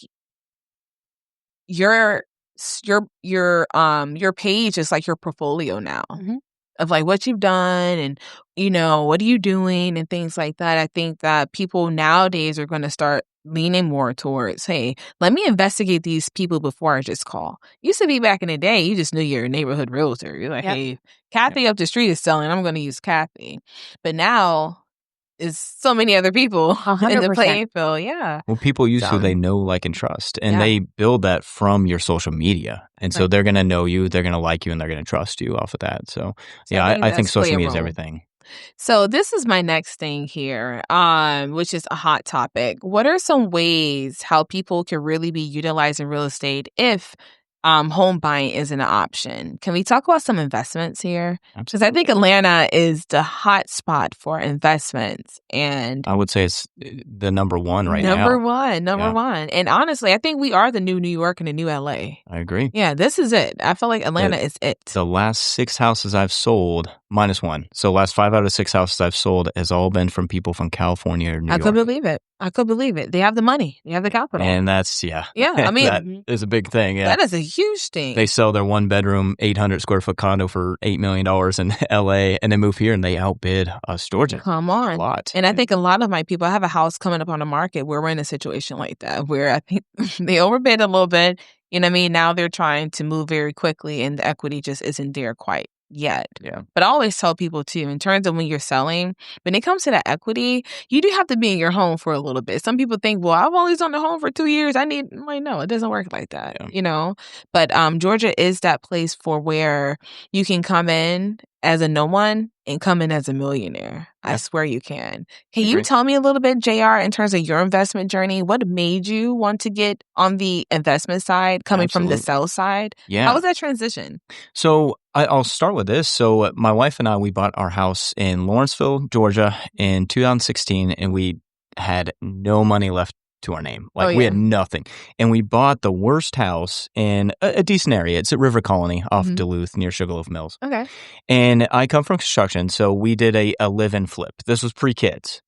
your page is like your portfolio now. Of like what you've done and, what are you doing and things like that. I think that people nowadays are going to start leaning more towards, hey, let me investigate these people before I just call. Used to be back in the day, you just knew your neighborhood realtor. You're like, hey, Kathy up the street is selling. I'm going to use Kathy. But now is so many other people 100%. In the playing field. Yeah. Well, people use who they know, like, and trust. And they build that from your social media. And so they're going to know you, they're going to like you, and they're going to trust you off of that. So I think social media is everything. So this is my next thing here, which is a hot topic. What are some ways how people can really be utilizing real estate if home buying isn't an option? Can we talk about some investments here? Because I think Atlanta is the hot spot for investments. And I would say it's the number one right now. Number one. And honestly, I think we are the new New York and the new LA. I agree. Yeah, this is it. I feel like Atlanta is it. The last 6 houses I've sold, minus one. So last 5 out of 6 houses I've sold has all been from people from California or New York. I could believe it. They have the money. They have the capital. And that's, Yeah, I mean. that is a big thing. Yeah. That is a huge thing. They sell their 1-bedroom, 800 square foot condo for $8 million in LA and then move here and they outbid us, Georgia. Come on. A lot. And I think a lot of my people, I have a house coming up on the market where we're in a situation like that, where I think they overbid a little bit. You know what I mean? Now they're trying to move very quickly and the equity just isn't there quite yet. Yeah. But I always tell people too, in terms of when you're selling, when it comes to that equity, you do have to be in your home for a little bit. Some people think, well, I've only owned the home for 2 years. I'm like, no, it doesn't work like that, But Georgia is that place for where you can come in as a no one and come in as a millionaire. I swear you can. Can you tell me a little bit, JR, in terms of your investment journey? What made you want to get on the investment side, coming from the sell side? Yeah. How was that transition? So I'll start with this. So my wife and I, we bought our house in Lawrenceville, Georgia in 2016, and we had no money left to our name. We had nothing. And we bought the worst house in a decent area. It's at River Colony off Duluth near Sugarloaf Mills. Okay. And I come from construction, so we did a live-in flip. This was pre-kids.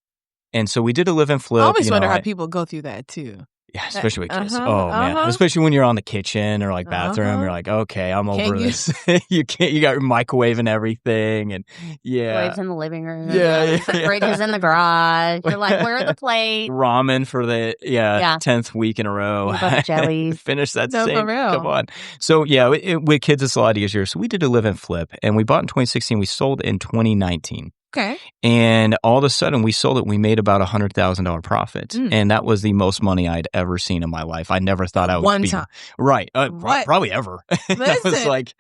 And so we did a live-in flip. I always wonder how people go through that too. Yeah, especially with kids. Man. Especially when you're on the kitchen or like bathroom, you're like, okay, I'm over this. You got your microwave and everything. And microwave's in the living room. Yeah. Fridge is in the garage. You're like, where are the plates? Ramen for the 10th week in a row. Jellies. Finish that for real. Come on. So with kids, it's a lot easier. So we did a live-in flip and we bought in 2016. We sold in 2019. Okay. And all of a sudden, we sold it. We made about $100,000 profit. And that was the most money I'd ever seen in my life. I never thought I would One time. Right. Probably ever. That was like,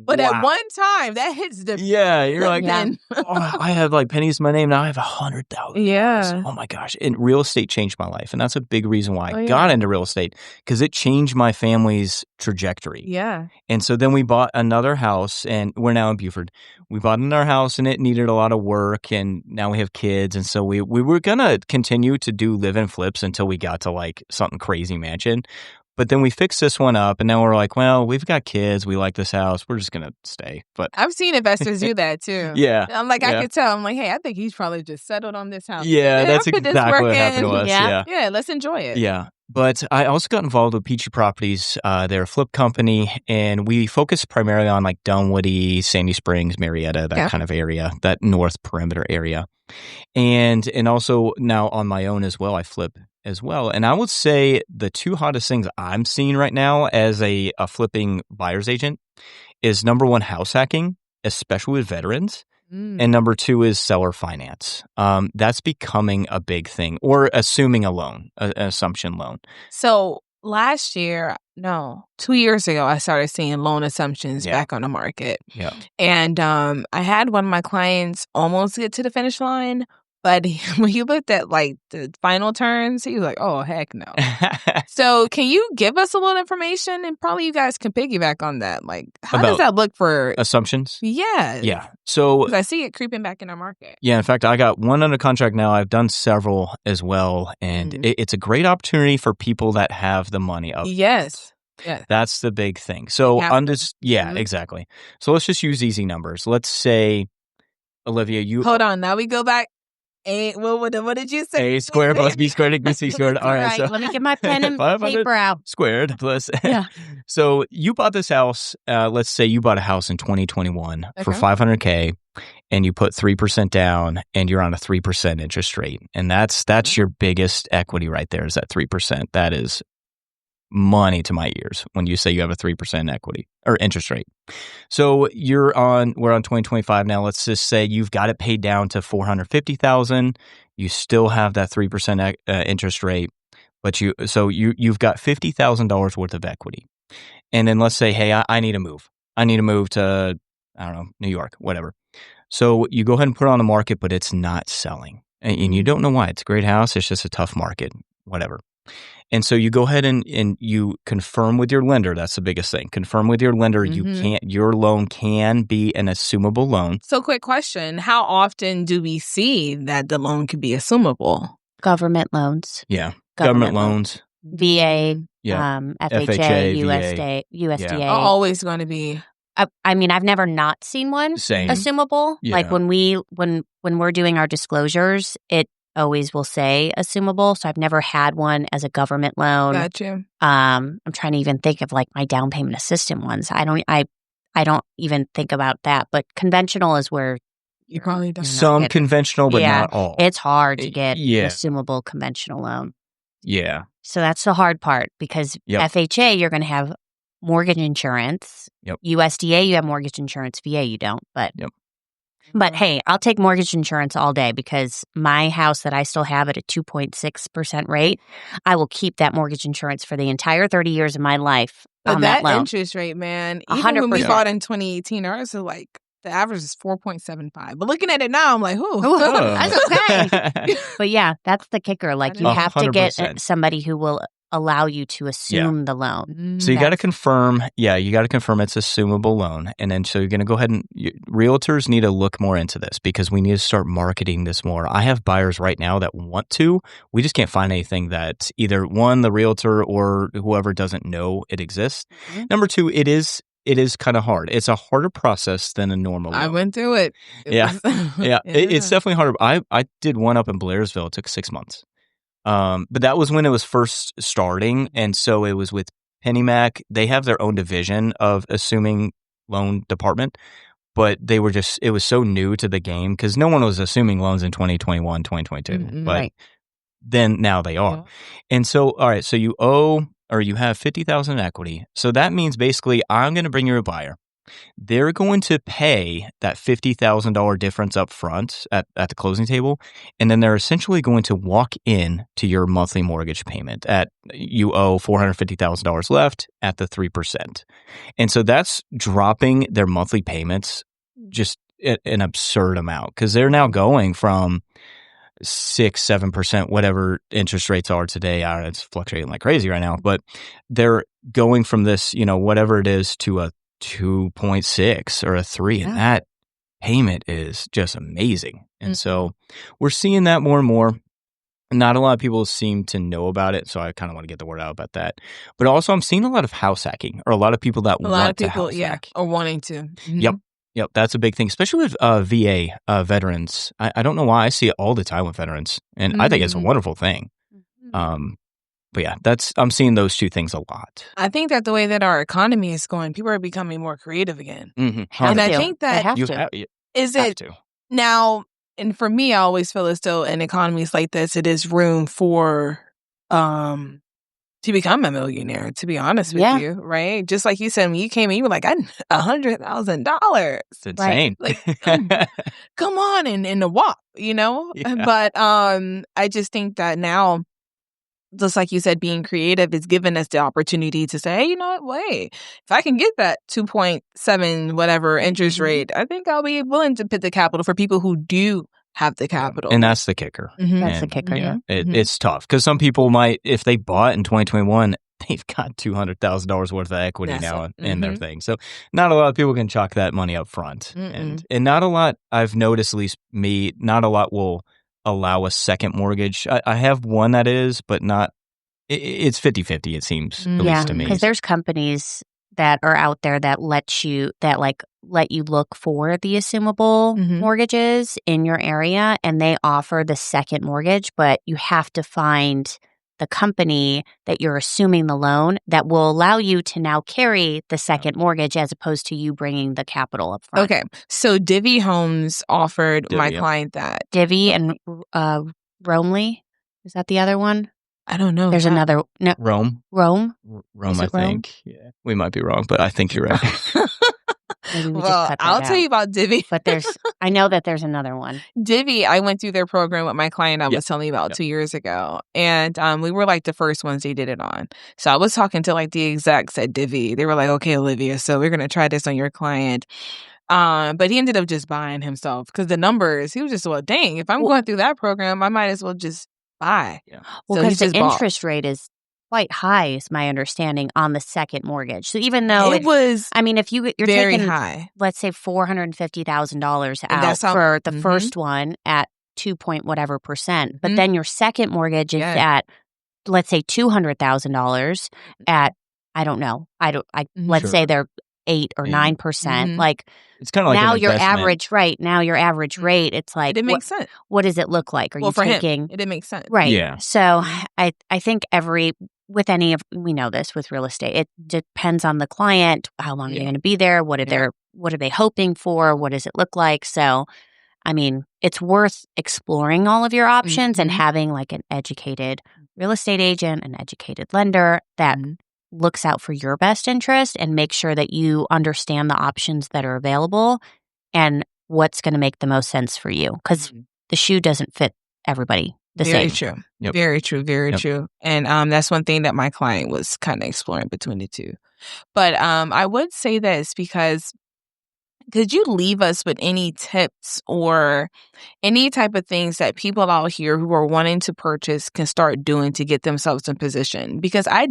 But wow. at one time, that hits the you're like, yeah. oh, I have like pennies to my name. Now I have $100,000. Yeah. Oh my gosh. And real estate changed my life. And that's a big reason why I yeah. got into real estate, because it changed my family's trajectory. Yeah. And so then we bought another house, and we're now in Buford. We bought another house, and it needed a lot of work, and now we have kids. And so we were going to continue to do live-in flips until we got to like something crazy mansion. But then we fixed this one up, and now we're like, well, we've got kids. We like this house. We're just going to stay. But I've seen investors do that too. Yeah. I'm like, I could tell. I'm like, hey, I think he's probably just settled on this house. Yeah, that's I'll put this exactly work what happened to in. us. Yeah. Yeah, let's enjoy it. Yeah. But I also got involved with Peachy Properties. They're a flip company, and we focus primarily on like Dunwoody, Sandy Springs, Marietta, that kind of area, that north perimeter area. And also now on my own as well, I flip as well. And I would say the two hottest things I'm seeing right now as a flipping buyer's agent is number one, house hacking, especially with veterans. And number two is seller finance. That's becoming a big thing, or assuming a loan, an assumption loan. So 2 years ago, I started seeing loan assumptions back on the market. Yeah. And I had one of my clients almost get to the finish line, but when he looked at like the final terms, he was like, oh, heck no. So can you give us a little information? And probably you guys can piggyback on that. Like, how does that look for assumptions? Yeah. Yeah. So 'cause I see it creeping back in our market. Yeah. In fact, I got one under contract now. I've done several as well. And it's a great opportunity for people that have the money up. Yes. Yeah. That's the big thing. So exactly. So let's just use easy numbers. Let's say, Olivia, you hold on. Now we go back. What did you say? A squared plus B squared equals C squared. All right. So let me get my pen and paper out. Squared plus. Yeah. So you bought this house. Let's say you bought a house in 2021 for $500K, and you put 3% down, and you're on a 3% interest rate, and that's your biggest equity right there. Is that 3%? That is money to my ears when you say you have a 3% equity or interest rate. So we're on 2025 now. Let's just say you've got it paid down to $450,000. You still have that 3% interest rate, but you've got $50,000 worth of equity. And then let's say, hey, I need to move. I need to move to, I don't know, New York, whatever. So you go ahead and put it on the market, but it's not selling. And you don't know why. It's a great house. It's just a tough market, whatever. And so you go ahead and you confirm with your lender. That's the biggest thing. Confirm with your lender. Your loan can be an assumable loan. So quick question. How often do we see that the loan could be assumable? Government loans. Yeah. Government loans. VA, FHA, USDA. Yeah. Are always going to be. I mean, I've never not seen one assumable. Yeah. Like when we're doing our disclosures, it always will say assumable. So I've never had one as a government loan. Gotcha. I'm trying to even think of like my down payment assistance ones. I don't even think about that. But conventional is where you probably don't. Some conventional, but not all. It's hard to get an assumable conventional loan. Yeah. So that's the hard part because FHA, you're going to have mortgage insurance. Yep. USDA, you have mortgage insurance. VA, you don't. But hey, I'll take mortgage insurance all day because my house that I still have at a 2.6% rate, I will keep that mortgage insurance for the entire 30 years of my life. But that loan. interest rate, man, even 100%. when we bought in 2018, ours is like the average is 4.75. But looking at it now, I'm like, that's okay. But yeah, that's the kicker. Like you have to get somebody who will allow you to assume the loan. So you got to confirm. Yeah, you got to confirm it's assumable loan. And then so you're going to go ahead and realtors need to look more into this because we need to start marketing this more. I have buyers right now that want to. We just can't find anything that either one, the realtor or whoever doesn't know it exists. Number two, it is kind of hard. It's a harder process than a normal loan. I went through it. It's definitely harder. I did one up in Blairsville. It took 6 months. But that was when it was first starting. And so it was with PennyMac. They have their own division of assuming loan department, but it was so new to the game because no one was assuming loans in 2021, 2022. But then now they are. Yeah. And so, all right, so you owe or you have $50,000 equity. So that means basically I'm going to bring you a buyer. they're going to pay that $50,000 difference up front at the closing table, and then they're essentially going to walk in to your monthly mortgage payment at you owe $450,000 left at the 3%. And so that's dropping their monthly payments just an absurd amount, because they're now going from 6-7%, whatever interest rates are today. It's fluctuating like crazy right now, but they're going from this, whatever it is, to a 2.6 or a 3, and that payment is just amazing. And so we're seeing that more and more. Not a lot of people seem to know about it, so I kind of want to get the word out about that. But also, I'm seeing a lot of house hacking, or a lot of people that want to house hack. Or wanting to. Yep, that's a big thing, especially with VA veterans. I don't know why, I see it all the time with veterans, and I think it's a wonderful thing. But yeah, I'm seeing those two things a lot. I think that the way that our economy is going, people are becoming more creative again. Mm-hmm. And I think that is it now. And for me, I always feel as though in economies like this, it is room for to become a millionaire, to be honest with you, right? Just like you said, when you came in, you were like, $100,000. It's insane. Right? Like, come on and a walk, Yeah. But I just think that now, just like you said, being creative is giving us the opportunity to say, hey, you know what, wait, if I can get that 2.7 whatever interest rate, I think I'll be willing to put the capital for people who do have the capital. And that's the kicker. That's the kicker, It's tough, because some people might, if they bought in 2021, they've got $200,000 worth of equity in their thing. So not a lot of people can chalk that money up front. And not a lot, I've noticed, at least me, not a lot will allow a second mortgage. I have one that is, but not, it's 50-50, it seems, at least to me. Because there's companies that are out there that let you look for the assumable mortgages in your area, and they offer the second mortgage, but you have to find the company that you're assuming the loan that will allow you to now carry the second mortgage, as opposed to you bringing the capital up front. Okay. So Divvy Homes offered my client that. Divvy and Romley, is that the other one? I don't know. There's another. No. Rome, I think. Yeah, we might be wrong, but I think you're right. Well, I'll tell you about Divvy. But I know that there's another one. Divvy, I went through their program with my client I was telling you about 2 years ago. And we were like the first ones they did it on. So I was talking to like the execs at Divvy. They were like, okay, Olivia, so we're going to try this on your client. But he ended up just buying himself, because the numbers, he was just, well, dang, if I'm going through that program, I might as well just buy. Yeah. Well, because the interest rate is quite high, is my understanding, on the second mortgage. So even though it was, I mean, if you're very taking high, let's say $450,000 out for the first one at 2 point whatever percent, but then your second mortgage is at, let's say, $200,000 at, I don't know, let's say they're 8 or 9%. Like, it's kind of like now your average, now your average rate, it's like, it makes sense. What does it look like? Are you taking? It didn't make sense, right? Yeah. So I think with any of, we know this with real estate, it depends on the client. How long are they going to be there? What are they hoping for? What does it look like? So, I mean, it's worth exploring all of your options and having like an educated real estate agent, an educated lender that looks out for your best interest and make sure that you understand the options that are available and what's going to make the most sense for you, because the shoe doesn't fit everybody the very same. True. Yep. Very true. Very true. And that's one thing that my client was kind of exploring between the two. But I would say this, because could you leave us with any tips or any type of things that people out here who are wanting to purchase can start doing to get themselves in position? Because I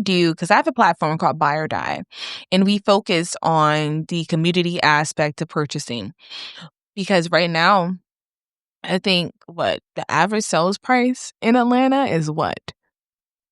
have a platform called Buy or Die, and we focus on the community aspect of purchasing. Because right now, I think the average sales price in Atlanta is what?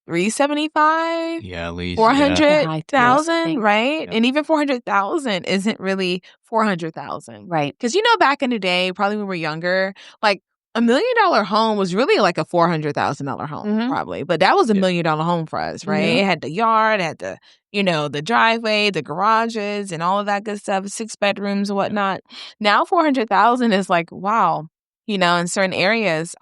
$375? Yeah, at least. 400,000, right? Yep. And even 400,000 isn't really 400,000. Right. Because, back in the day, probably when we were younger, like $1 million home was really like a $400,000 home, probably. But that was $1 million home for us, right? It had the yard, it had the, the driveway, the garages, and all of that good stuff, 6 bedrooms and whatnot. Now 400,000 is like, wow. In certain areas,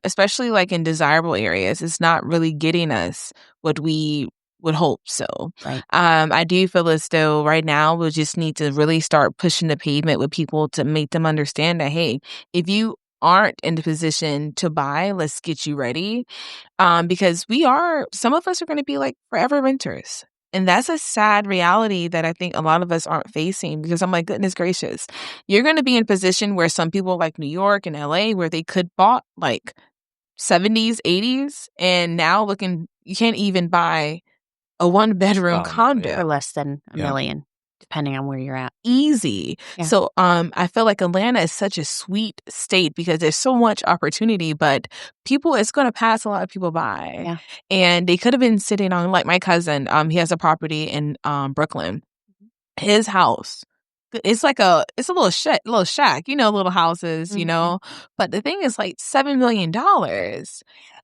especially like in desirable areas, it's not really getting us what we would hope so. Right. I do feel as though right now we'll just need to really start pushing the pavement with people to make them understand that, hey, if you aren't in the position to buy, let's get you ready. Because some of us are going to be like forever renters. And that's a sad reality that I think a lot of us aren't facing, because I'm like, goodness gracious, you're going to be in a position where some people like New York and LA, where they could bought like 70s, 80s, and now you can't even buy a 1-bedroom condo for less than $1 million, depending on where you're at. Easy. Yeah. So I feel like Atlanta is such a sweet state because there's so much opportunity, but it's going to pass a lot of people by. Yeah. And they could have been sitting on, like my cousin, he has a property in Brooklyn. His house, it's a little shack, little houses, but the thing is like $7 million.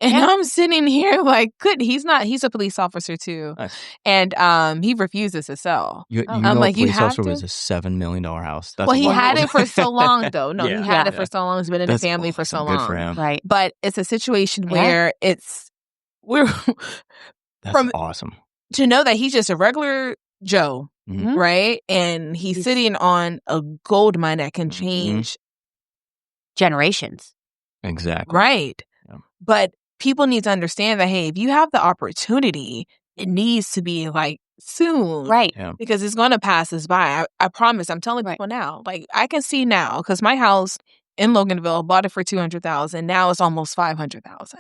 And I'm sitting here like, he's a police officer too. Nice. And he refuses to sell. I'm like, police officer was a $7 million house. That's he had it for so long though. No, Yeah. he had it for so long. He's been in the family for so long. Good for him. Right. But it's a situation where we're That's awesome. To know that he's just a regular Joe, Mm-hmm. right? And he's sitting on a gold mine that can change generations. Exactly. Right. Yeah. But people need to understand that, hey, if you have the opportunity, it needs to be like soon. Right. Yeah. Because it's going to pass us by. I promise. I'm telling people now. Like, I can see now, because my house in Loganville, bought it for $200,000. Now it's almost $500,000.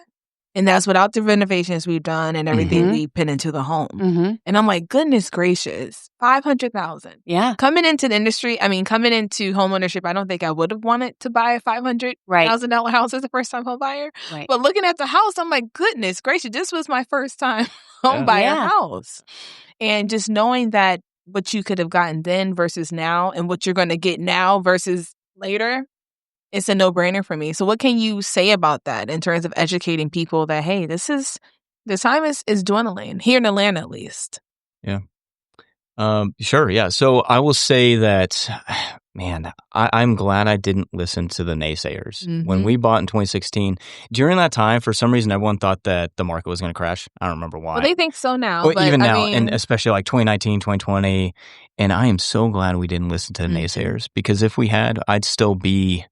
And that's without the renovations we've done and everything we put into the home. Mm-hmm. And I'm like, goodness gracious, $500,000. Yeah. Coming into the industry, coming into homeownership, I don't think I would have wanted to buy a $500,000 house as a first-time home buyer. Right. But looking at the house, I'm like, goodness gracious, this was my first time home buyer house. And just knowing that what you could have gotten then versus now, and what you're going to get now versus later, it's a no-brainer for me. So what can you say about that in terms of educating people that, hey, the time is dwindling, here in Atlanta at least? Yeah. Sure. Yeah. So I will say that, man, I'm glad I didn't listen to the naysayers. Mm-hmm. When we bought in 2016, during that time, for some reason, everyone thought that the market was going to crash. I don't remember why. Well, they think so now. Well, but even now, and especially like 2019, 2020. And I am so glad we didn't listen to the naysayers, because if we had, I'd still be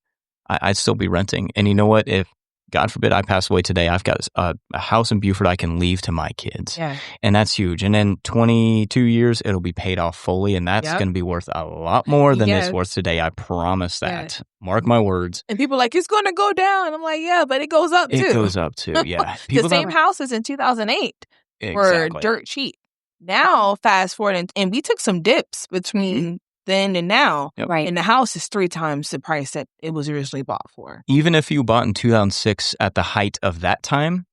renting. And you know what? If, God forbid, I pass away today, I've got a house in Beaufort I can leave to my kids. Yeah. And that's huge. And in 22 years, it'll be paid off fully. And that's going to be worth a lot more than it's worth today. I promise that. Mark my words. And people are like, it's going to go down. I'm like, yeah, but it goes up too. It goes up too, yeah. The same houses in 2008 were dirt cheap. Now, fast forward, and we took some dips between then and now. Yep. Right. And the house is 3 times the price that it was originally bought for. Even if you bought in 2006 at the height of that time,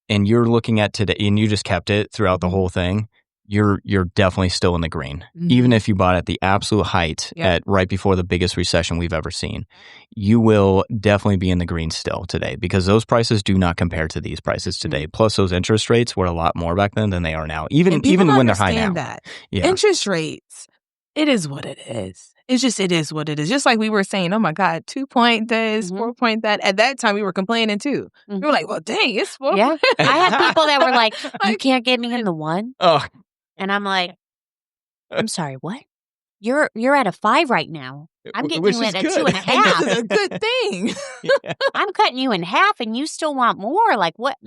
and you're looking at today, and you just kept it throughout the whole thing, you're definitely still in the green. Even if you bought at the absolute height at right before the biggest recession we've ever seen, you will definitely be in the green still today, because those prices do not compare to these prices today. Plus, those interest rates were a lot more back then than they are now. Even when they're high now. That. Yeah. Interest rates. It is what it is. It is what it is. Just like we were saying, oh my God, 2 point this, 4 point that. At that time, we were complaining too. We were like, well, dang, it's 4. Yeah. I had people that were like, you can't get me in the 1. Oh. And I'm like, I'm sorry, what? You're at a 5 right now. I'm getting you at a 2.5. This is a good thing. I'm cutting you in half and you still want more. Like, what?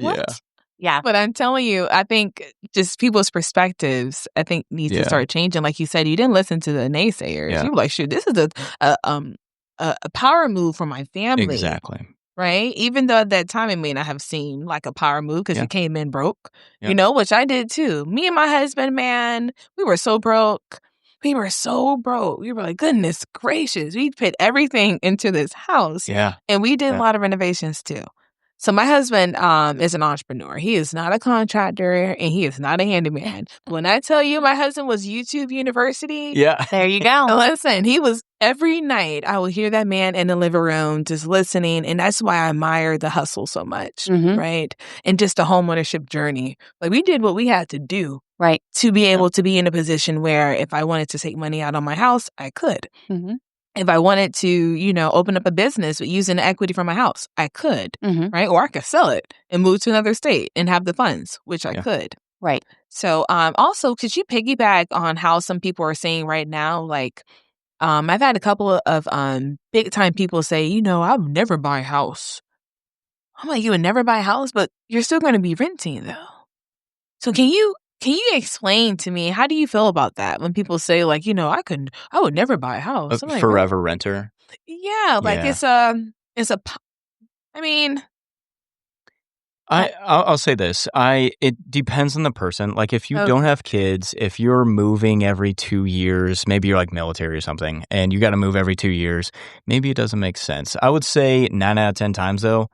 Yeah. But I'm telling you, I think just people's perspectives, I think, needs to start changing. Like you said, you didn't listen to the naysayers. Yeah. You were like, shoot, this is a power move for my family. Exactly. Right? Even though at that time it may not have seemed like a power move because you came in broke, which I did too. Me and my husband, man, we were so broke. We were like, goodness gracious. We put everything into this house. Yeah. And we did a lot of renovations too. So my husband is an entrepreneur. He is not a contractor and he is not a handyman. When I tell you my husband was YouTube University. Yeah. There you go. Listen, he was every night I would hear that man in the living room just listening. And that's why I admire the hustle so much. Right. And just the homeownership journey. Like we did what we had to do. Right. To be able to be in a position where if I wanted to take money out on my house, I could. If I wanted to, open up a business using the equity from my house, I could, right? Or I could sell it and move to another state and have the funds, which I could. Right. So also, could you piggyback on how some people are saying right now, like, I've had a couple of big time people say, I would never buy a house. I'm like, you would never buy a house, but you're still going to be renting though. So can you explain to me, how do you feel about that when people say like, I would never buy a house? I'm like, forever renter. Yeah, like Yeah. I mean, I'll say this. It depends on the person. Like if you don't have kids, if you're moving every 2 years, maybe you're like military or something, and you got to move every 2 years, maybe it doesn't make sense. I would say 9 out of 10 times though,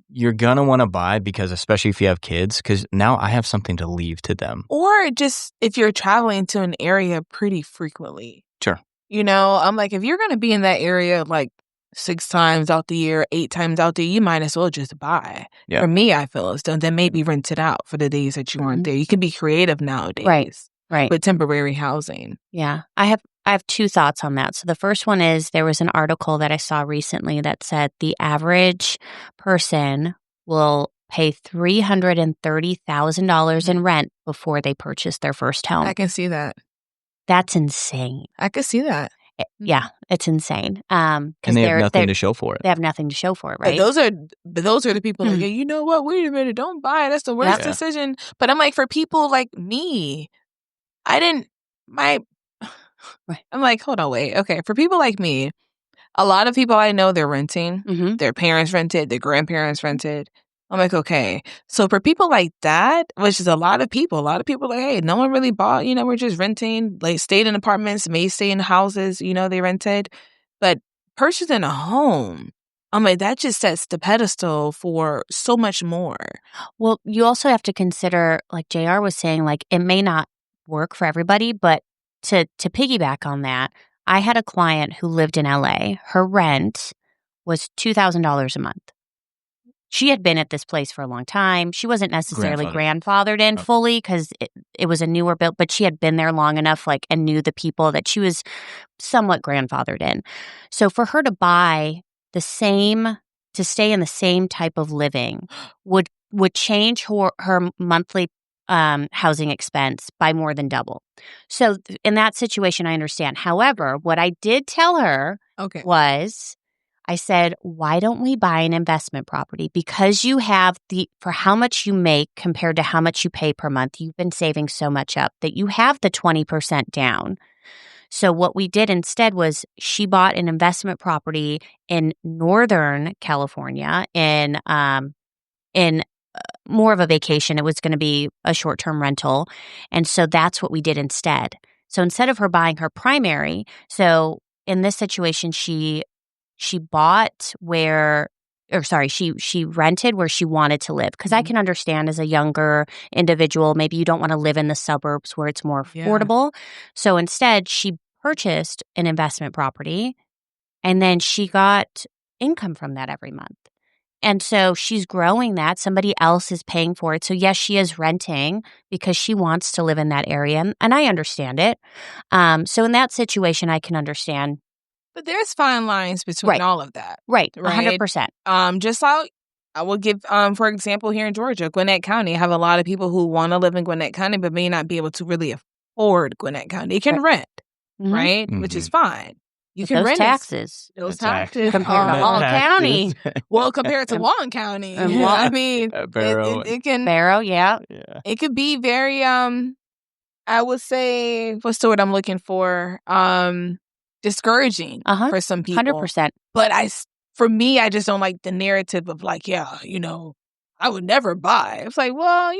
you're gonna want to buy, because especially if you have kids, because now I have something to leave to them. Or just if you're traveling to an area pretty frequently. Sure. I'm like, if you're gonna be in that area like 6 times out the year, 8 times out the year, you might as well just buy. Yeah. For me, I feel as though then maybe rent it out for the days that you aren't there. You can be creative nowadays. Right. With temporary housing. Yeah. I have 2 thoughts on that. So the first one is, there was an article that I saw recently that said the average person will pay $330,000 in rent before they purchase their first home. I can see that. That's insane. I can see that. Yeah, it's insane. And they have nothing to show for it. They have nothing to show for it, right? But those are the people like, you know what? Wait a minute, don't buy it. That's the worst decision. But I'm like, for people like me, I'm like, hold on, wait. Okay, for people like me, a lot of people I know, they're renting. Mm-hmm. Their parents rented, their grandparents rented. I'm like, okay. So for people like that, which is a lot of people like, hey, no one really bought, we're just renting, like stayed in apartments, may stay in houses, they rented. But purchasing a home, I'm like, that just sets the pedestal for so much more. Well, you also have to consider, like JR was saying, like it may not work for everybody, but to piggyback on that, I had a client who lived in LA. Her rent was $2,000 a month. She had been at this place for a long time. She wasn't necessarily grandfathered in fully, because it was a newer build, but she had been there long enough, like, and knew the people that she was somewhat grandfathered in. So for her to stay in the same type of living would change her monthly housing expense by more than double. So in that situation, I understand. However, what I did tell her was, I said, why don't we buy an investment property? Because you have for how much you make compared to how much you pay per month, you've been saving so much up that you have the 20% down. So what we did instead was, she bought an investment property in Northern California in more of a vacation. It was going to be a short-term rental. And so that's what we did instead. So instead of her buying her primary, so in this situation, she bought she rented where she wanted to live. Because I can understand, as a younger individual, maybe you don't want to live in the suburbs where it's more affordable. Yeah. So instead, she purchased an investment property, and then she got income from that every month. And so she's growing that. Somebody else is paying for it. So yes, she is renting because she wants to live in that area. And I understand it. So in that situation, I can understand. But there's fine lines between all of that. Right. 100%. Just like I will give, for example, here in Georgia, Gwinnett County, I have a lot of people who want to live in Gwinnett County but may not be able to really afford Gwinnett County. They can rent, right? Mm-hmm. Which is fine. You can rent taxes. Those taxes compared to Long County. Well, compared to Long County, I mean, it can. Barrow, yeah. It could be very, I would say, what's the word I'm looking for? Discouraging for some people. 100%. But for me, I just don't like the narrative of like, I would never buy. It's like, well,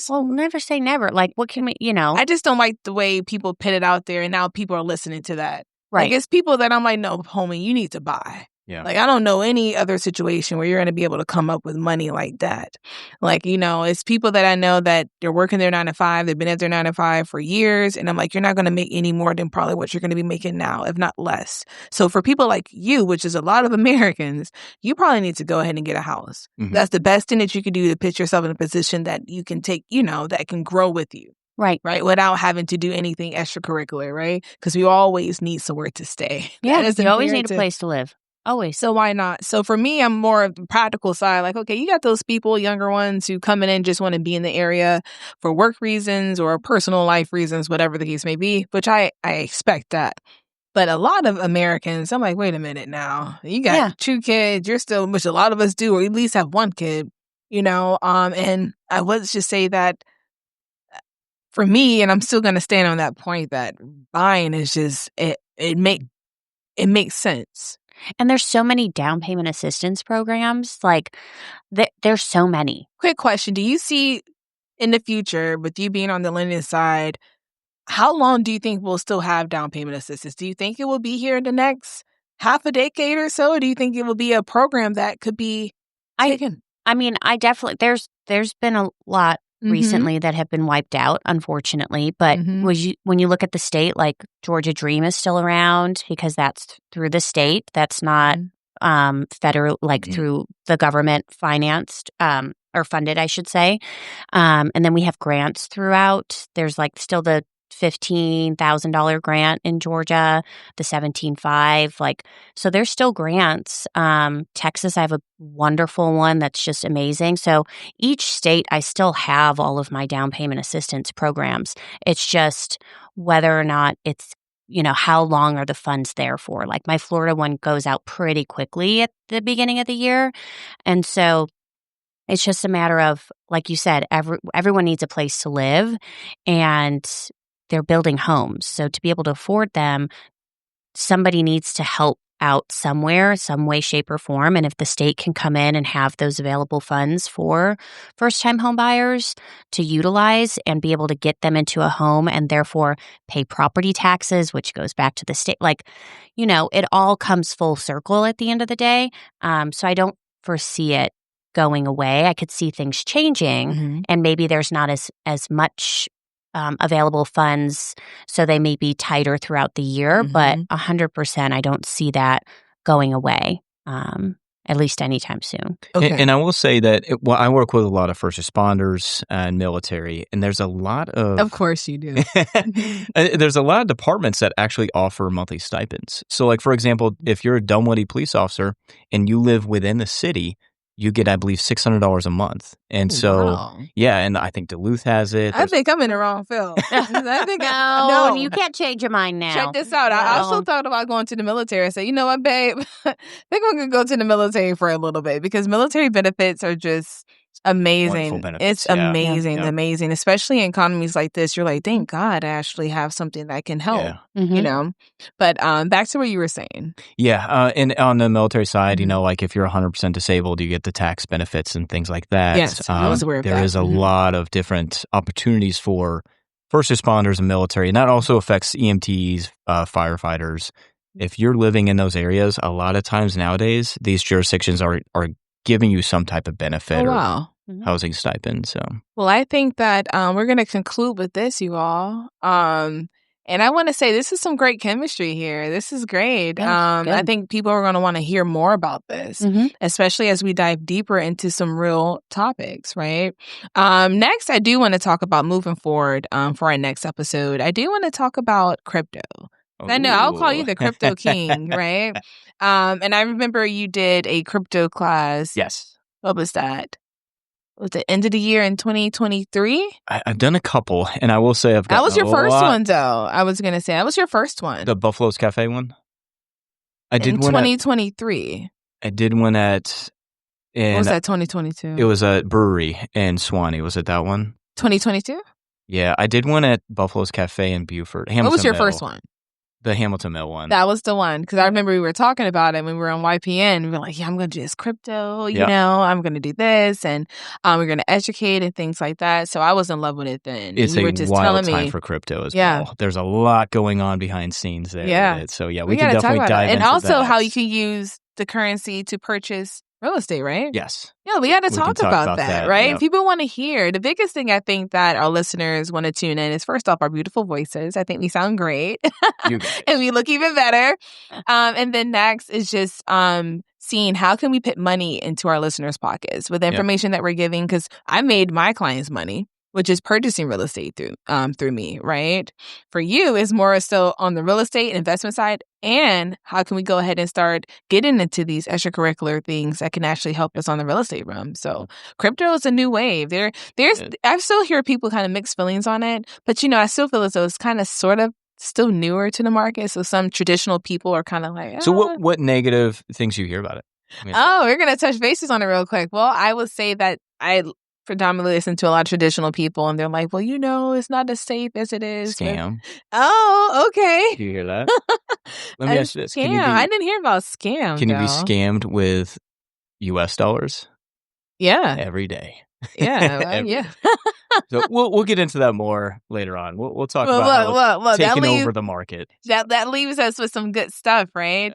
Well, never say never. Like, what can we, I just don't like the way people put it out there, and now people are listening to that. Right. Like, it's people that I'm like, no, homie, you need to buy. Yeah. Like, I don't know any other situation where you're going to be able to come up with money like that. Like, it's people that I know that they're working their 9 to 5. They've been at their 9 to 5 for years. And I'm like, you're not going to make any more than probably what you're going to be making now, if not less. So for people like you, which is a lot of Americans, you probably need to go ahead and get a house. Mm-hmm. That's the best thing that you can do to put yourself in a position that you can take, that can grow with you. Right. Without having to do anything extracurricular, right? Because we always need somewhere to stay. Yeah, you always need a place to live. Always. So why not? So for me, I'm more of the practical side. Like, okay, you got those people, younger ones who come in just want to be in the area for work reasons or personal life reasons, whatever the case may be, which I expect that. But a lot of Americans, I'm like, wait a minute now. You got 2 kids. You're still, which a lot of us do, or at least have 1 kid, and I would just say that for me, and I'm still going to stand on that point, that buying is just, it makes sense. And there's so many down payment assistance programs. Like, there's so many. Quick question. Do you see in the future, with you being on the lending side, how long do you think we'll still have down payment assistance? Do you think it will be here in the next half a decade or so? Or do you think it will be a program that could be taken? I definitely, there's been a lot recently that have been wiped out, unfortunately. But when you look at the state, like Georgia Dream is still around because that's through the state. That's not federal, like through the government financed or funded, I should say. And then we have grants throughout. There's like still the $15,000 grant in Georgia, the 17.5, so there's still grants. Texas, I have a wonderful one that's just amazing. So each state, I still have all of my down payment assistance programs. It's just whether or not it's, how long are the funds there for? Like my Florida one goes out pretty quickly at the beginning of the year. And so it's just a matter of, like you said, everyone needs a place to live, and they're building homes. So to be able to afford them, somebody needs to help out somewhere, some way, shape, or form. And if the state can come in and have those available funds for first-time home buyers to utilize and be able to get them into a home and therefore pay property taxes, which goes back to the state, it all comes full circle at the end of the day. So I don't foresee it going away. I could see things changing, and maybe there's not as much available funds, so they may be tighter throughout the year, but 100%, I don't see that going away, at least anytime soon. Okay. And I will say that I work with a lot of first responders and military, and there's a lot of... Of course you do. There's a lot of departments that actually offer monthly stipends. So, like, for example, if you're a Dunwoody police officer and you live within the city, you get, I believe, $600 a month. And so, and I think Duluth has it. I think I'm in the wrong field. No, you can't change your mind now. Check this out. I also thought about going to the military. I said, you know what, babe? I think I'm going to go to the military for a little bit because military benefits are just amazing. It's amazing, amazing. Especially in economies like this, you're like, thank God I actually have something that can help, But back to what you were saying. Yeah. And on the military side, like if you're 100% disabled, you get the tax benefits and things like that. Yes, I was aware of that. There is a lot of different opportunities for first responders and military. And that also affects EMTs, firefighters. If you're living in those areas, a lot of times nowadays, these jurisdictions are giving you some type of benefit or housing stipend. So, well, I think that we're going to conclude with this, you all. And I want to say this is some great chemistry here. This is great. I think people are going to want to hear more about this, especially as we dive deeper into some real topics, right? Next, I do want to talk about moving forward for our next episode. I do want to talk about crypto. I know I'll call you the crypto king, right? And I remember you did a crypto class. Yes. What was that? Was it end of the year in 2023? I've done a couple, and I will say I've got that was your first one, though. I was going to say that was your first one. The Buffalo's Cafe one? I did in 2023. I did one at... What was that, 2022? It was a brewery in Swanee. Was it that one? 2022? Yeah, I did one at Buffalo's Cafe in Buford. Hamilton what was your first one? The Hamilton Mill one. That was the one. Because I remember we were talking about it when we were on YPN. We were like, I'm going to do this crypto, I'm going to do this. And we're going to educate and things like that. So I was in love with it then. It's a wild time for crypto as well. There's a lot going on behind scenes there. Yeah. So we can definitely dive into that. And also how you can use the currency to purchase real estate, right? Yes. Yeah, we got to talk about that, right? Yep. People want to hear. The biggest thing I think that our listeners want to tune in is, first off, our beautiful voices. I think we sound great. And we look even better. And then next is just seeing how can we put money into our listeners' pockets with the information that we're giving. Because I made my clients money, which is purchasing real estate through me, right? For you, it's more still on the real estate investment side. And how can we go ahead and start getting into these extracurricular things that can actually help us on the real estate realm? So crypto is a new wave. I still hear people kind of mixed feelings on it, but I still feel as though it's kind of sort of still newer to the market. So some traditional people are kind of like, So what negative things you hear about it? We're going to touch bases on it real quick. Well, I would say that I predominantly listen to a lot of traditional people, and they're like, well, it's not as safe as it is. Scam. Oh, okay. Do you hear that? Let me ask you this. Scam. I didn't hear about scam. Can you be scammed with US dollars? Yeah. Every day. Yeah. Yeah. So we'll get into that more later on. We'll talk about taking over the market. That leaves us with some good stuff, right?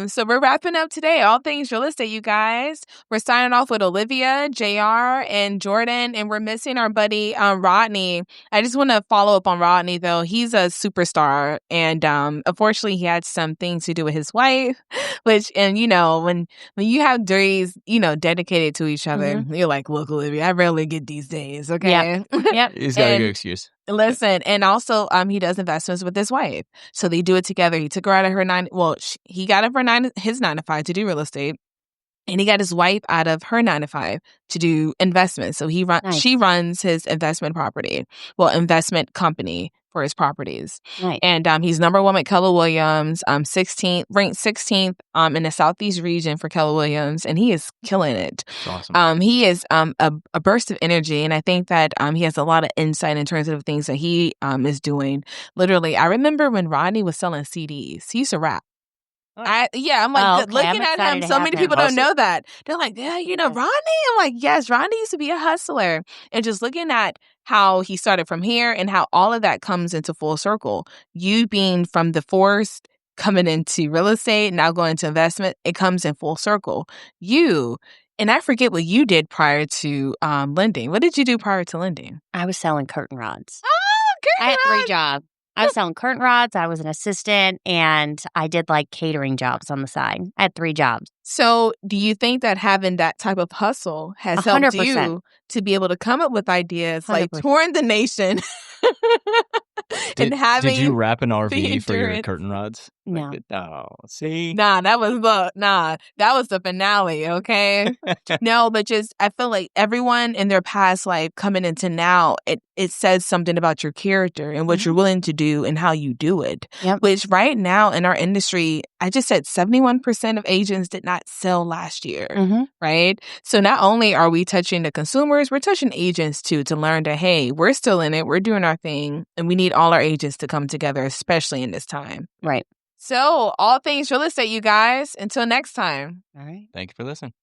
So we're wrapping up today. All things real estate, you guys. We're signing off with Olivia, JR, and Jordan, and we're missing our buddy Rodney. I just want to follow up on Rodney, though. He's a superstar, and unfortunately, he had some things to do with his wife. When you have days, dedicated to each other, you're like, look, Olivia, I rarely get these days. Okay. Yep. He's got a good excuse. Listen, and also he does investments with his wife. So they do it together. He took her out of her he got up for his 9 to 5 to do real estate. And he got his wife out of her 9 to 5 to do investments. So she runs his investment company for his properties. Nice. And he's number 1 with Keller Williams, ranked 16th in the Southeast region for Keller Williams, and he is killing it. That's awesome. He is a burst of energy, and I think that he has a lot of insight in terms of the things that he is doing. Literally, I remember when Rodney was selling CDs. He used to rap. I'm like, looking at him, so many people don't know that. They're like, yeah, Rodney? I'm like, yes, Rodney used to be a hustler. And just looking at how he started from here and how all of that comes into full circle. You being from the force, coming into real estate, now going to investment, it comes in full circle. And I forget what you did prior to lending. What did you do prior to lending? I was selling curtain rods. Oh, curtain I had 3 rods. jobs. I was selling curtain rods, I was an assistant, and I did catering jobs on the side. I had 3 jobs. So do you think that having that type of hustle has helped 100%. you to be able to come up with ideas 100%. like touring the nation? Did you wrap an RV for your curtain rods? No. See? Nah, that was the finale, okay? No, but just I feel like everyone in their past life coming into now, it says something about your character and what you're willing to do and how you do it. Yep. Which right now in our industry, I just said 71% of agents did not sell last year, right? So not only are we touching the consumers, we're touching agents too to learn that, hey, we're still in it, we're doing our thing, and we need all our agents to come together, especially in this time. Right. So, all things real estate, you guys. Until next time. All right. Thank you for listening.